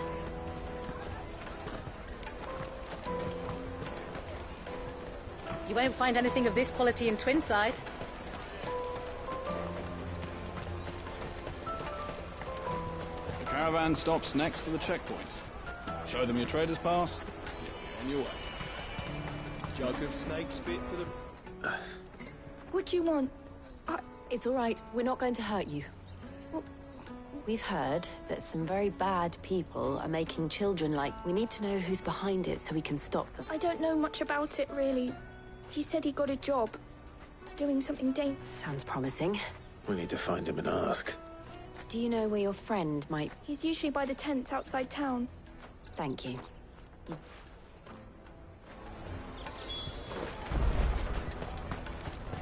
Speaker 5: You won't find anything of this quality in Twinside.
Speaker 24: The caravan stops next to the checkpoint. Show them your trader's pass. You'll be on your way.
Speaker 6: Jug of snake spit for the...
Speaker 13: What do you want? It's all right. We're not going to hurt you. We've heard that some very bad people are making children like... We need to know who's behind it so we can stop them.
Speaker 25: I don't know much about it, really. He said he got a job. Doing something dangerous.
Speaker 13: Sounds promising.
Speaker 7: We need to find him and ask.
Speaker 13: Do you know where your friend might...
Speaker 25: He's usually by the tents outside town.
Speaker 13: Thank you.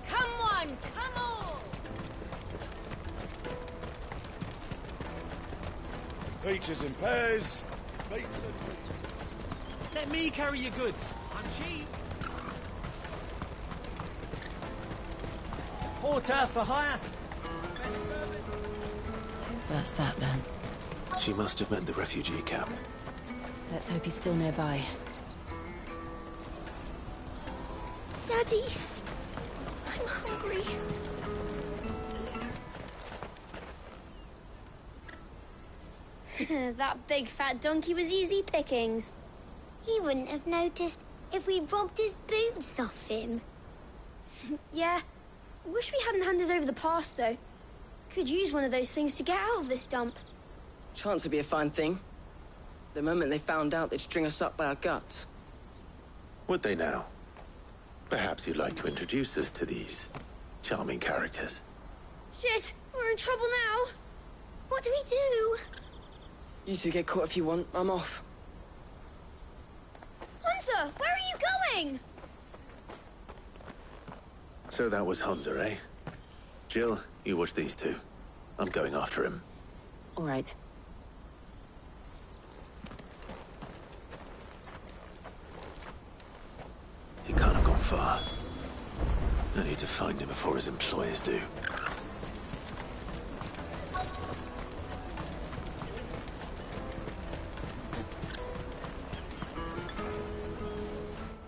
Speaker 23: Come on, come on!
Speaker 21: Peaches and pears. Meats and...
Speaker 6: Let me carry your goods. I'm cheap. Porter for hire. Best service.
Speaker 13: That's that, then.
Speaker 7: She must have meant the refugee camp.
Speaker 13: Let's hope he's still nearby.
Speaker 25: Daddy, I'm hungry.
Speaker 23: That big fat donkey was easy pickings. He wouldn't have noticed if we'd robbed his boots off him.
Speaker 25: Yeah. Wish we hadn't handed over the pass, though. Could use one of those things to get out of this dump.
Speaker 10: Chance would be a fine thing. The moment they found out, they'd string us up by our guts.
Speaker 7: Would they now? Perhaps you'd like to introduce us to these charming characters.
Speaker 25: Shit, we're in trouble now.
Speaker 23: What do we do?
Speaker 10: You two get caught if you want. I'm off.
Speaker 25: Hunter, where are you going?
Speaker 7: So that was Hunter, eh? Jill, you watch these two. I'm going after him.
Speaker 13: All right.
Speaker 7: He can't have gone far. I need to find him before his employers do.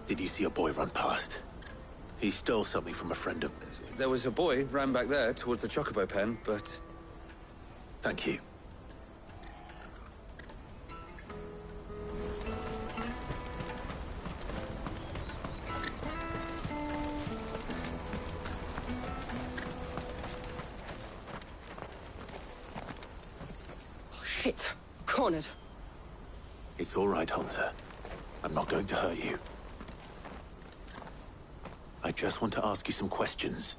Speaker 7: Did you see a boy run past? He stole something from a friend of...
Speaker 26: There was a boy ran back there towards the chocobo pen, but...
Speaker 7: Thank you.
Speaker 10: Shit. Cornered.
Speaker 7: It's all right, Hunter. I'm not going to hurt you. I just want to ask you some questions.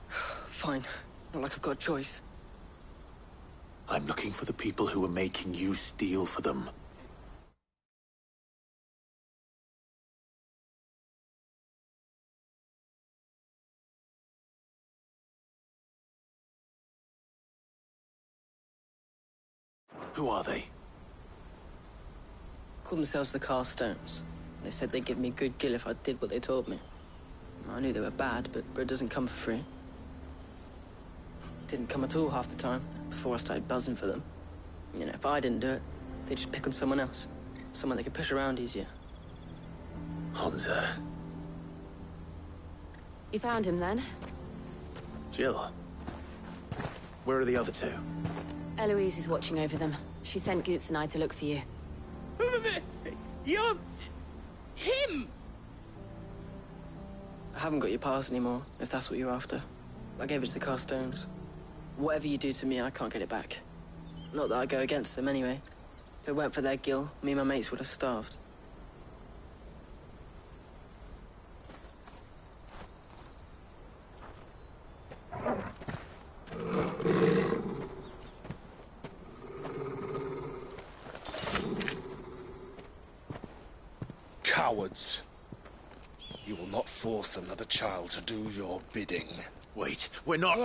Speaker 10: Fine. Not like I've got a choice.
Speaker 7: I'm looking for the people who are making you steal for them. Who are they?
Speaker 10: Called themselves the Carstones. They said they'd give me good gill if I did what they told me. I knew they were bad, but bread doesn't come for free. Didn't come at all half the time, before I started buzzing for them. You know, if I didn't do it, they'd just pick on someone else. Someone they could push around easier.
Speaker 7: Hunter.
Speaker 13: You found him, then?
Speaker 7: Jill. Where are the other two?
Speaker 13: Eloise is watching over them. She sent Goots and I to look for you.
Speaker 10: You're... him! I haven't got your pass anymore, if that's what you're after. I gave it to the Carstones. Whatever you do to me, I can't get it back. Not that I go against them, anyway. If it weren't for their gill, me and my mates would have starved.
Speaker 19: Cowards. You will not force another child to do your bidding.
Speaker 7: Wait, we're not...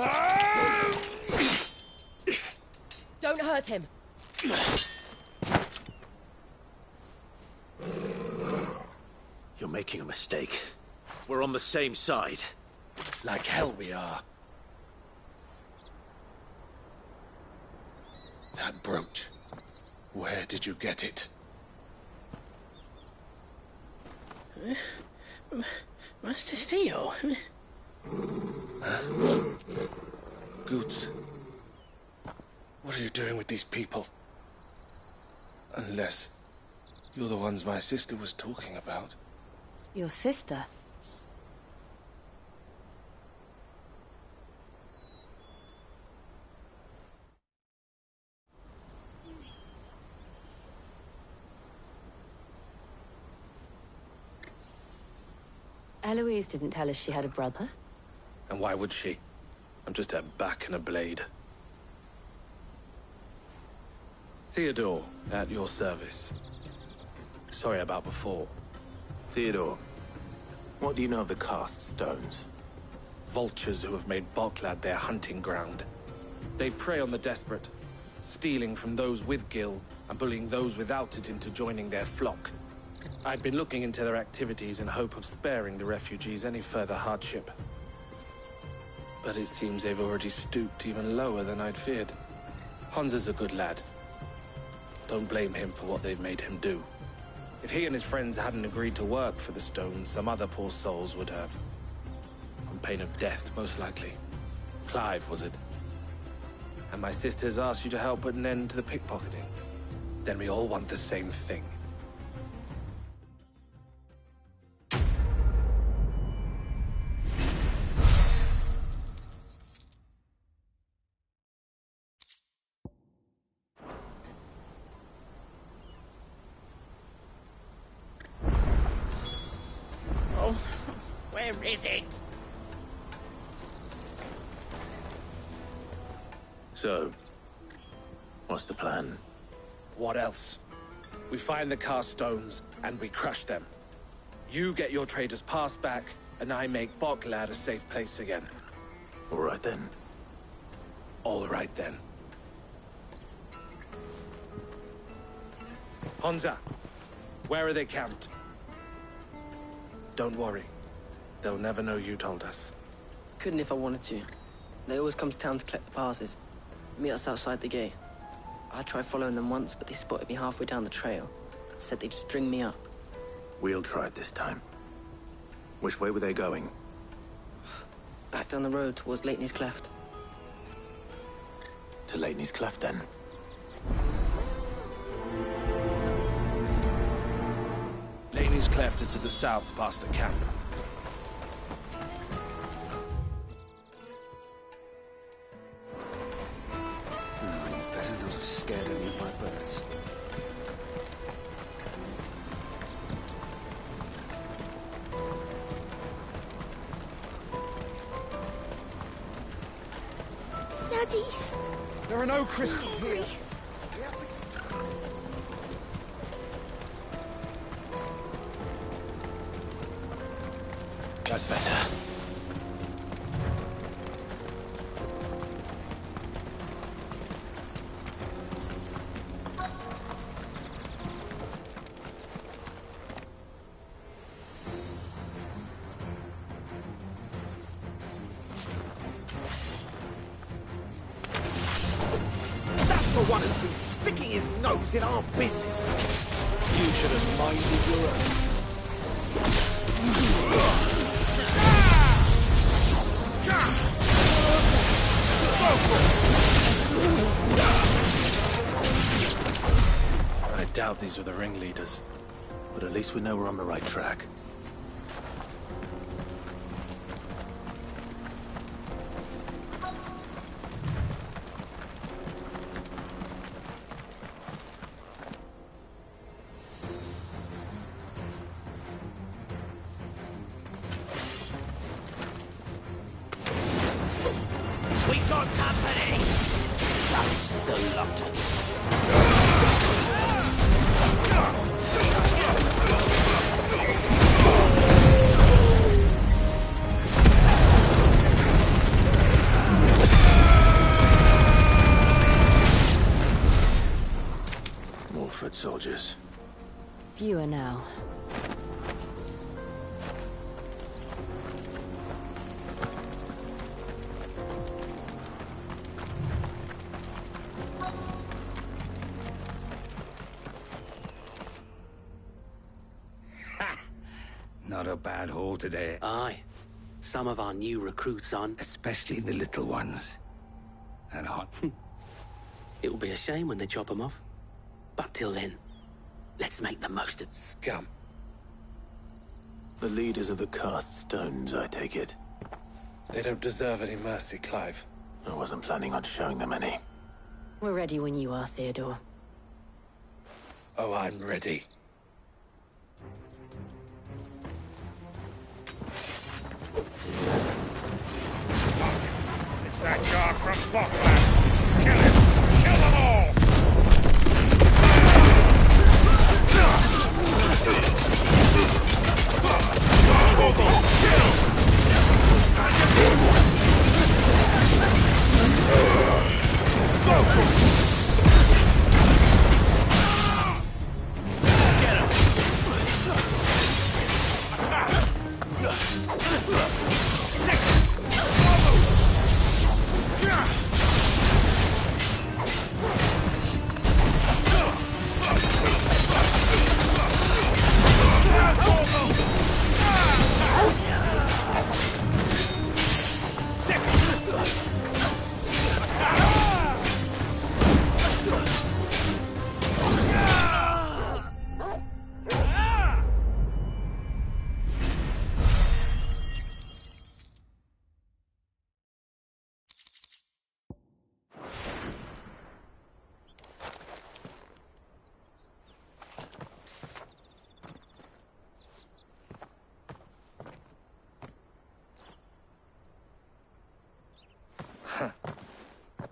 Speaker 13: Don't hurt him!
Speaker 7: You're making a mistake. We're on the same side.
Speaker 19: Like hell we are. That brooch. Where did you get it?
Speaker 10: Master Theo?
Speaker 19: Goots. What are you doing with these people? Unless you're the ones my sister was talking about.
Speaker 13: Your sister? Eloise didn't tell us she had a brother.
Speaker 19: And why would she? I'm just her back and a blade. Theodore, at your service. Sorry about before.
Speaker 7: Theodore, what do you know of the Cast Stones?
Speaker 19: Vultures who have made Boklad their hunting ground. They prey on the desperate, stealing from those with gil and bullying those without it into joining their flock. I'd been looking into their activities in hope of sparing the refugees any further hardship. But it seems they've already stooped even lower than I'd feared. Hans is a good lad. Don't blame him for what they've made him do. If he and his friends hadn't agreed to work for the Stones, some other poor souls would have. On pain of death, most likely. Clive, was it? And my sisters asked you to help put an end to the pickpocketing. Then we all want the same thing.
Speaker 10: Where is it?
Speaker 7: So, what's the plan?
Speaker 19: What else? We find the Carstones and we crush them. You get your trader's pass back, and I make Boklad a safe place again.
Speaker 7: All right then.
Speaker 19: All right then. Honza, where are they camped? Don't worry. They'll never know you told us.
Speaker 10: Couldn't if I wanted to. They always come to town to collect the passes. Meet us outside the gate. I tried following them once, but they spotted me halfway down the trail. Said they'd string me up.
Speaker 7: We'll try it this time. Which way were they going?
Speaker 10: Back down the road towards Leighton's Cleft.
Speaker 7: To Leighton's Cleft, then?
Speaker 19: Leighton's Cleft is to the south, past the camp.
Speaker 17: No, you better not have scared
Speaker 23: Daddy!
Speaker 18: There are no crystals here.
Speaker 7: That's better.
Speaker 18: That's the one who's been sticking his nose in our business.
Speaker 6: You should have minded your own.
Speaker 14: I doubt these were the ringleaders.
Speaker 7: But at least we know we're on the right track.
Speaker 18: We got company! That's the lot of them.
Speaker 7: More foot soldiers.
Speaker 13: Fewer now.
Speaker 1: Not a bad haul today.
Speaker 4: Aye. Some of our new recruits on.
Speaker 1: Especially the little ones. And hot.
Speaker 4: It'll be a shame when they chop them off. But till then, let's make the most of
Speaker 1: scum.
Speaker 7: The leaders of the cast stones, I take it.
Speaker 19: They don't deserve any mercy, Clive.
Speaker 7: I wasn't planning on showing them any.
Speaker 13: We're ready when you are, Theodore.
Speaker 19: Oh, I'm ready.
Speaker 21: It's that guard from Bokland. Kill him! Kill them all!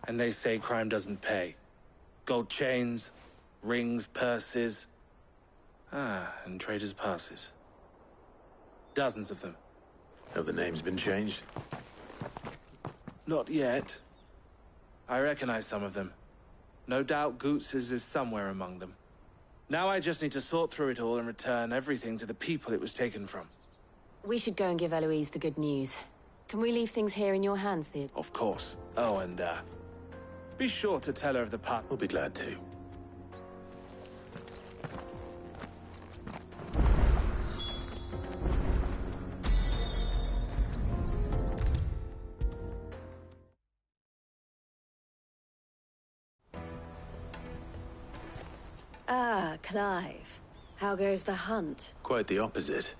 Speaker 19: And they say crime doesn't pay. Gold chains, rings, purses. And traders' passes. Dozens of them.
Speaker 7: Have the names been changed?
Speaker 19: Not yet. I recognize some of them. No doubt Goots's is somewhere among them. Now I just need to sort through it all and return everything to the people it was taken from.
Speaker 13: We should go and give Eloise the good news. Can we leave things here in your hands, Theodore?
Speaker 19: Of course. Oh, and, be sure to tell her of the part.
Speaker 7: We'll be glad to.
Speaker 3: Ah, Clive. How goes the hunt?
Speaker 7: Quite the opposite.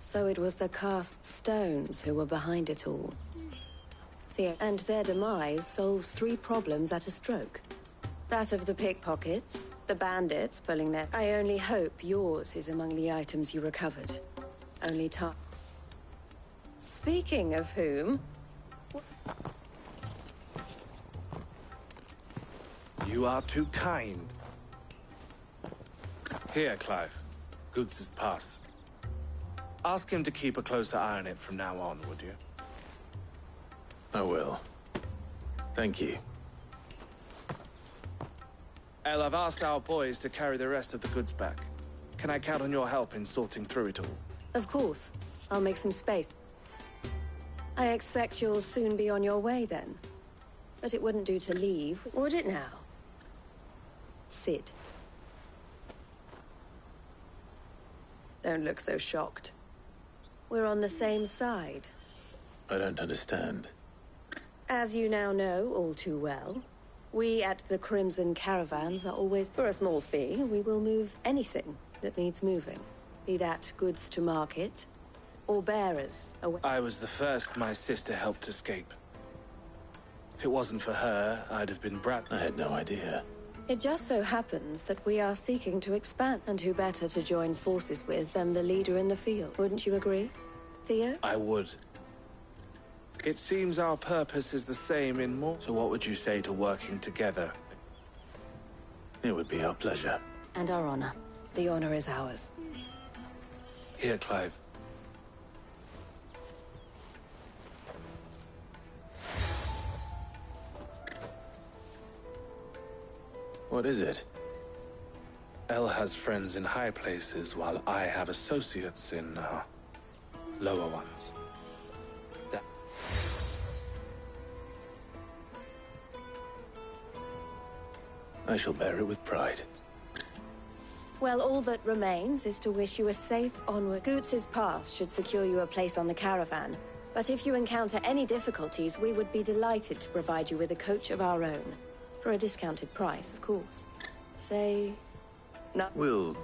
Speaker 3: So it was the cast stones who were behind it all. And their demise solves 3 problems at a stroke. That of the pickpockets, the bandits pulling their... I only hope yours is among the items you recovered. Only time. Speaking of whom...
Speaker 19: You are too kind. Here, Clive. Goods' pass. Ask him to keep a closer eye on it from now on, would you?
Speaker 7: I will. Thank you.
Speaker 19: El, I've asked our boys to carry the rest of the goods back. Can I count on your help in sorting through it all?
Speaker 3: Of course. I'll make some space. I expect you'll soon be on your way then. But it wouldn't do to leave, would it now? Sid. Don't look so shocked. We're on the same side.
Speaker 7: I don't understand.
Speaker 3: As you now know all too well, we at the Crimson Caravans are always, for a small fee, we will move anything that needs moving. Be that goods to market, or bearers away.
Speaker 19: I was the first my sister helped escape. If it wasn't for her, I'd have been
Speaker 7: I had no idea.
Speaker 3: It just so happens that we are seeking to expand, and who better to join forces with than the leader in the field? Wouldn't you agree, Theo?
Speaker 19: I would. It seems our purpose is the same in more. So what would you say to working together?
Speaker 7: It would be our pleasure.
Speaker 3: And our honor. The honor is ours.
Speaker 19: Here, Clive.
Speaker 7: What is it?
Speaker 19: El has friends in high places, while I have associates in, lower ones.
Speaker 7: I shall bear it with pride.
Speaker 3: Well, all that remains is to wish you a safe onward. Goots' pass should secure you a place on the caravan. But if you encounter any difficulties, we would be delighted to provide you with a coach of our own. For a discounted price, of course. Say... no.
Speaker 7: We'll...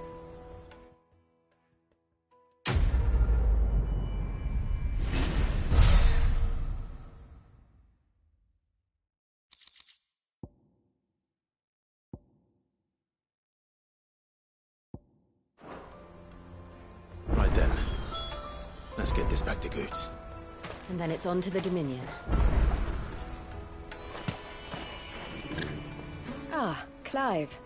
Speaker 7: Right then. Let's get this back to Goots.
Speaker 13: And then it's on to the Dominion.
Speaker 3: Ah, Clive.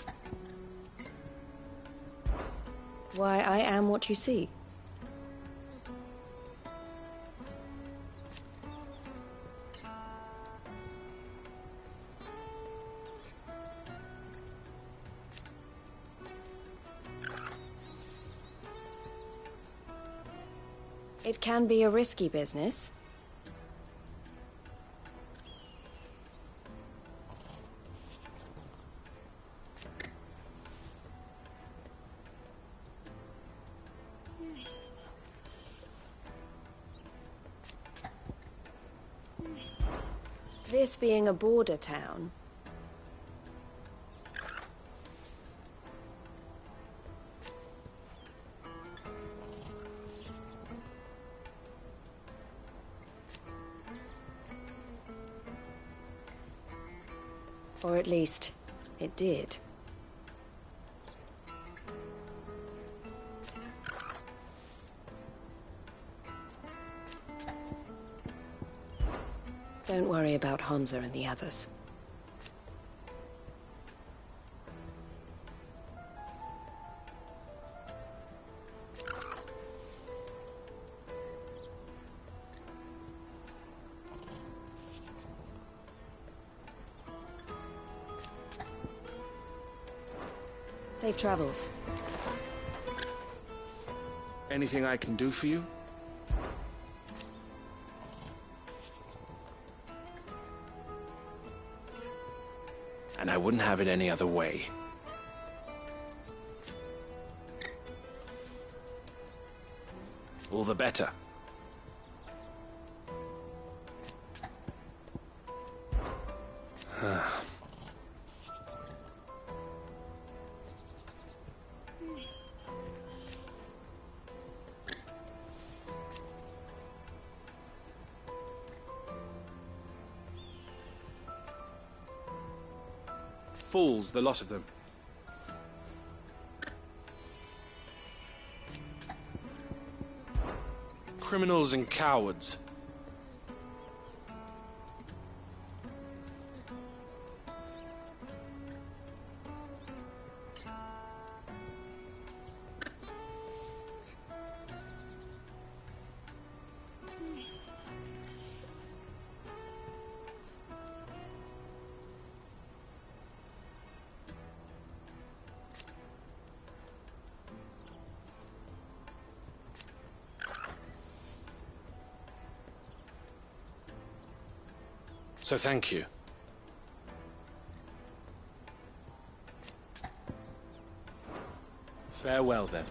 Speaker 3: Why, I am what you see. It can be a risky business. This being a border town, or at least, it did. Don't worry about Hansa and the others. Safe travels.
Speaker 19: Anything I can do for you? And I wouldn't have it any other way. All the better. Fools, the lot of them. Criminals and cowards. So thank you.
Speaker 14: Farewell, then.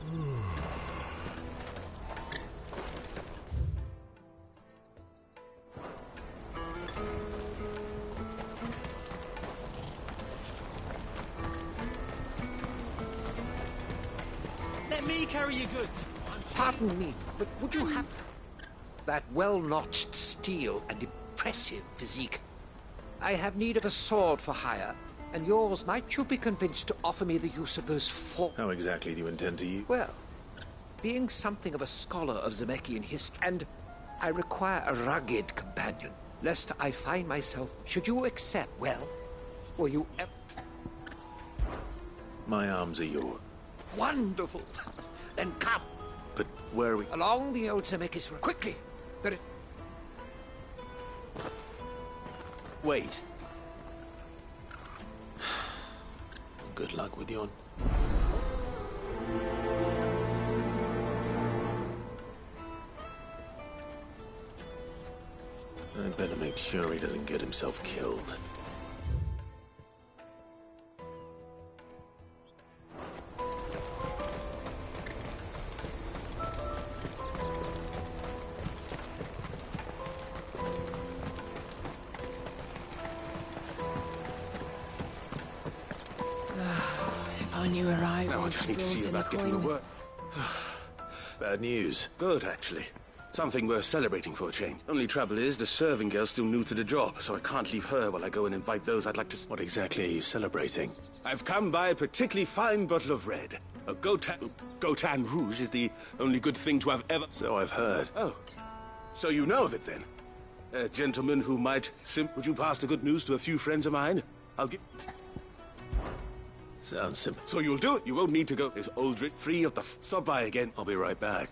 Speaker 18: Let me carry your goods. Pardon me, but would you have that well-notched steel and impressive physique? I have need of a sword for hire, and yours might you be convinced to offer me the use of those four...
Speaker 7: How exactly do you intend to use?
Speaker 18: Well, being something of a scholar of Zemeckyan history, and I require a rugged companion, lest I find myself... Should you accept, well, will you ever...
Speaker 7: My arms are yours.
Speaker 18: Wonderful! Then come.
Speaker 7: But where are we?
Speaker 18: Along the old Zemeckis road. Quickly! But it...
Speaker 7: Wait. Good luck with your... I'd better make sure he doesn't get himself killed.
Speaker 10: You arrived.
Speaker 24: Now I just need to see about getting to work.
Speaker 7: Bad news.
Speaker 24: Good, actually. Something worth celebrating for a change. Only trouble is, the serving girl's still new to the job, so I can't leave her while I go and invite those I'd like to...
Speaker 7: What exactly are you celebrating?
Speaker 24: I've come by a particularly fine bottle of red. A Gotan Rouge is the only good thing to have ever...
Speaker 7: So I've heard.
Speaker 24: Oh. So you know of it, then? A gentleman who might... Would you pass the good news to a few friends of mine? I'll give...
Speaker 7: Sounds simple.
Speaker 24: So you'll do it. You won't need to go. Is Aldrich free of the... Stop by again.
Speaker 7: I'll be right back.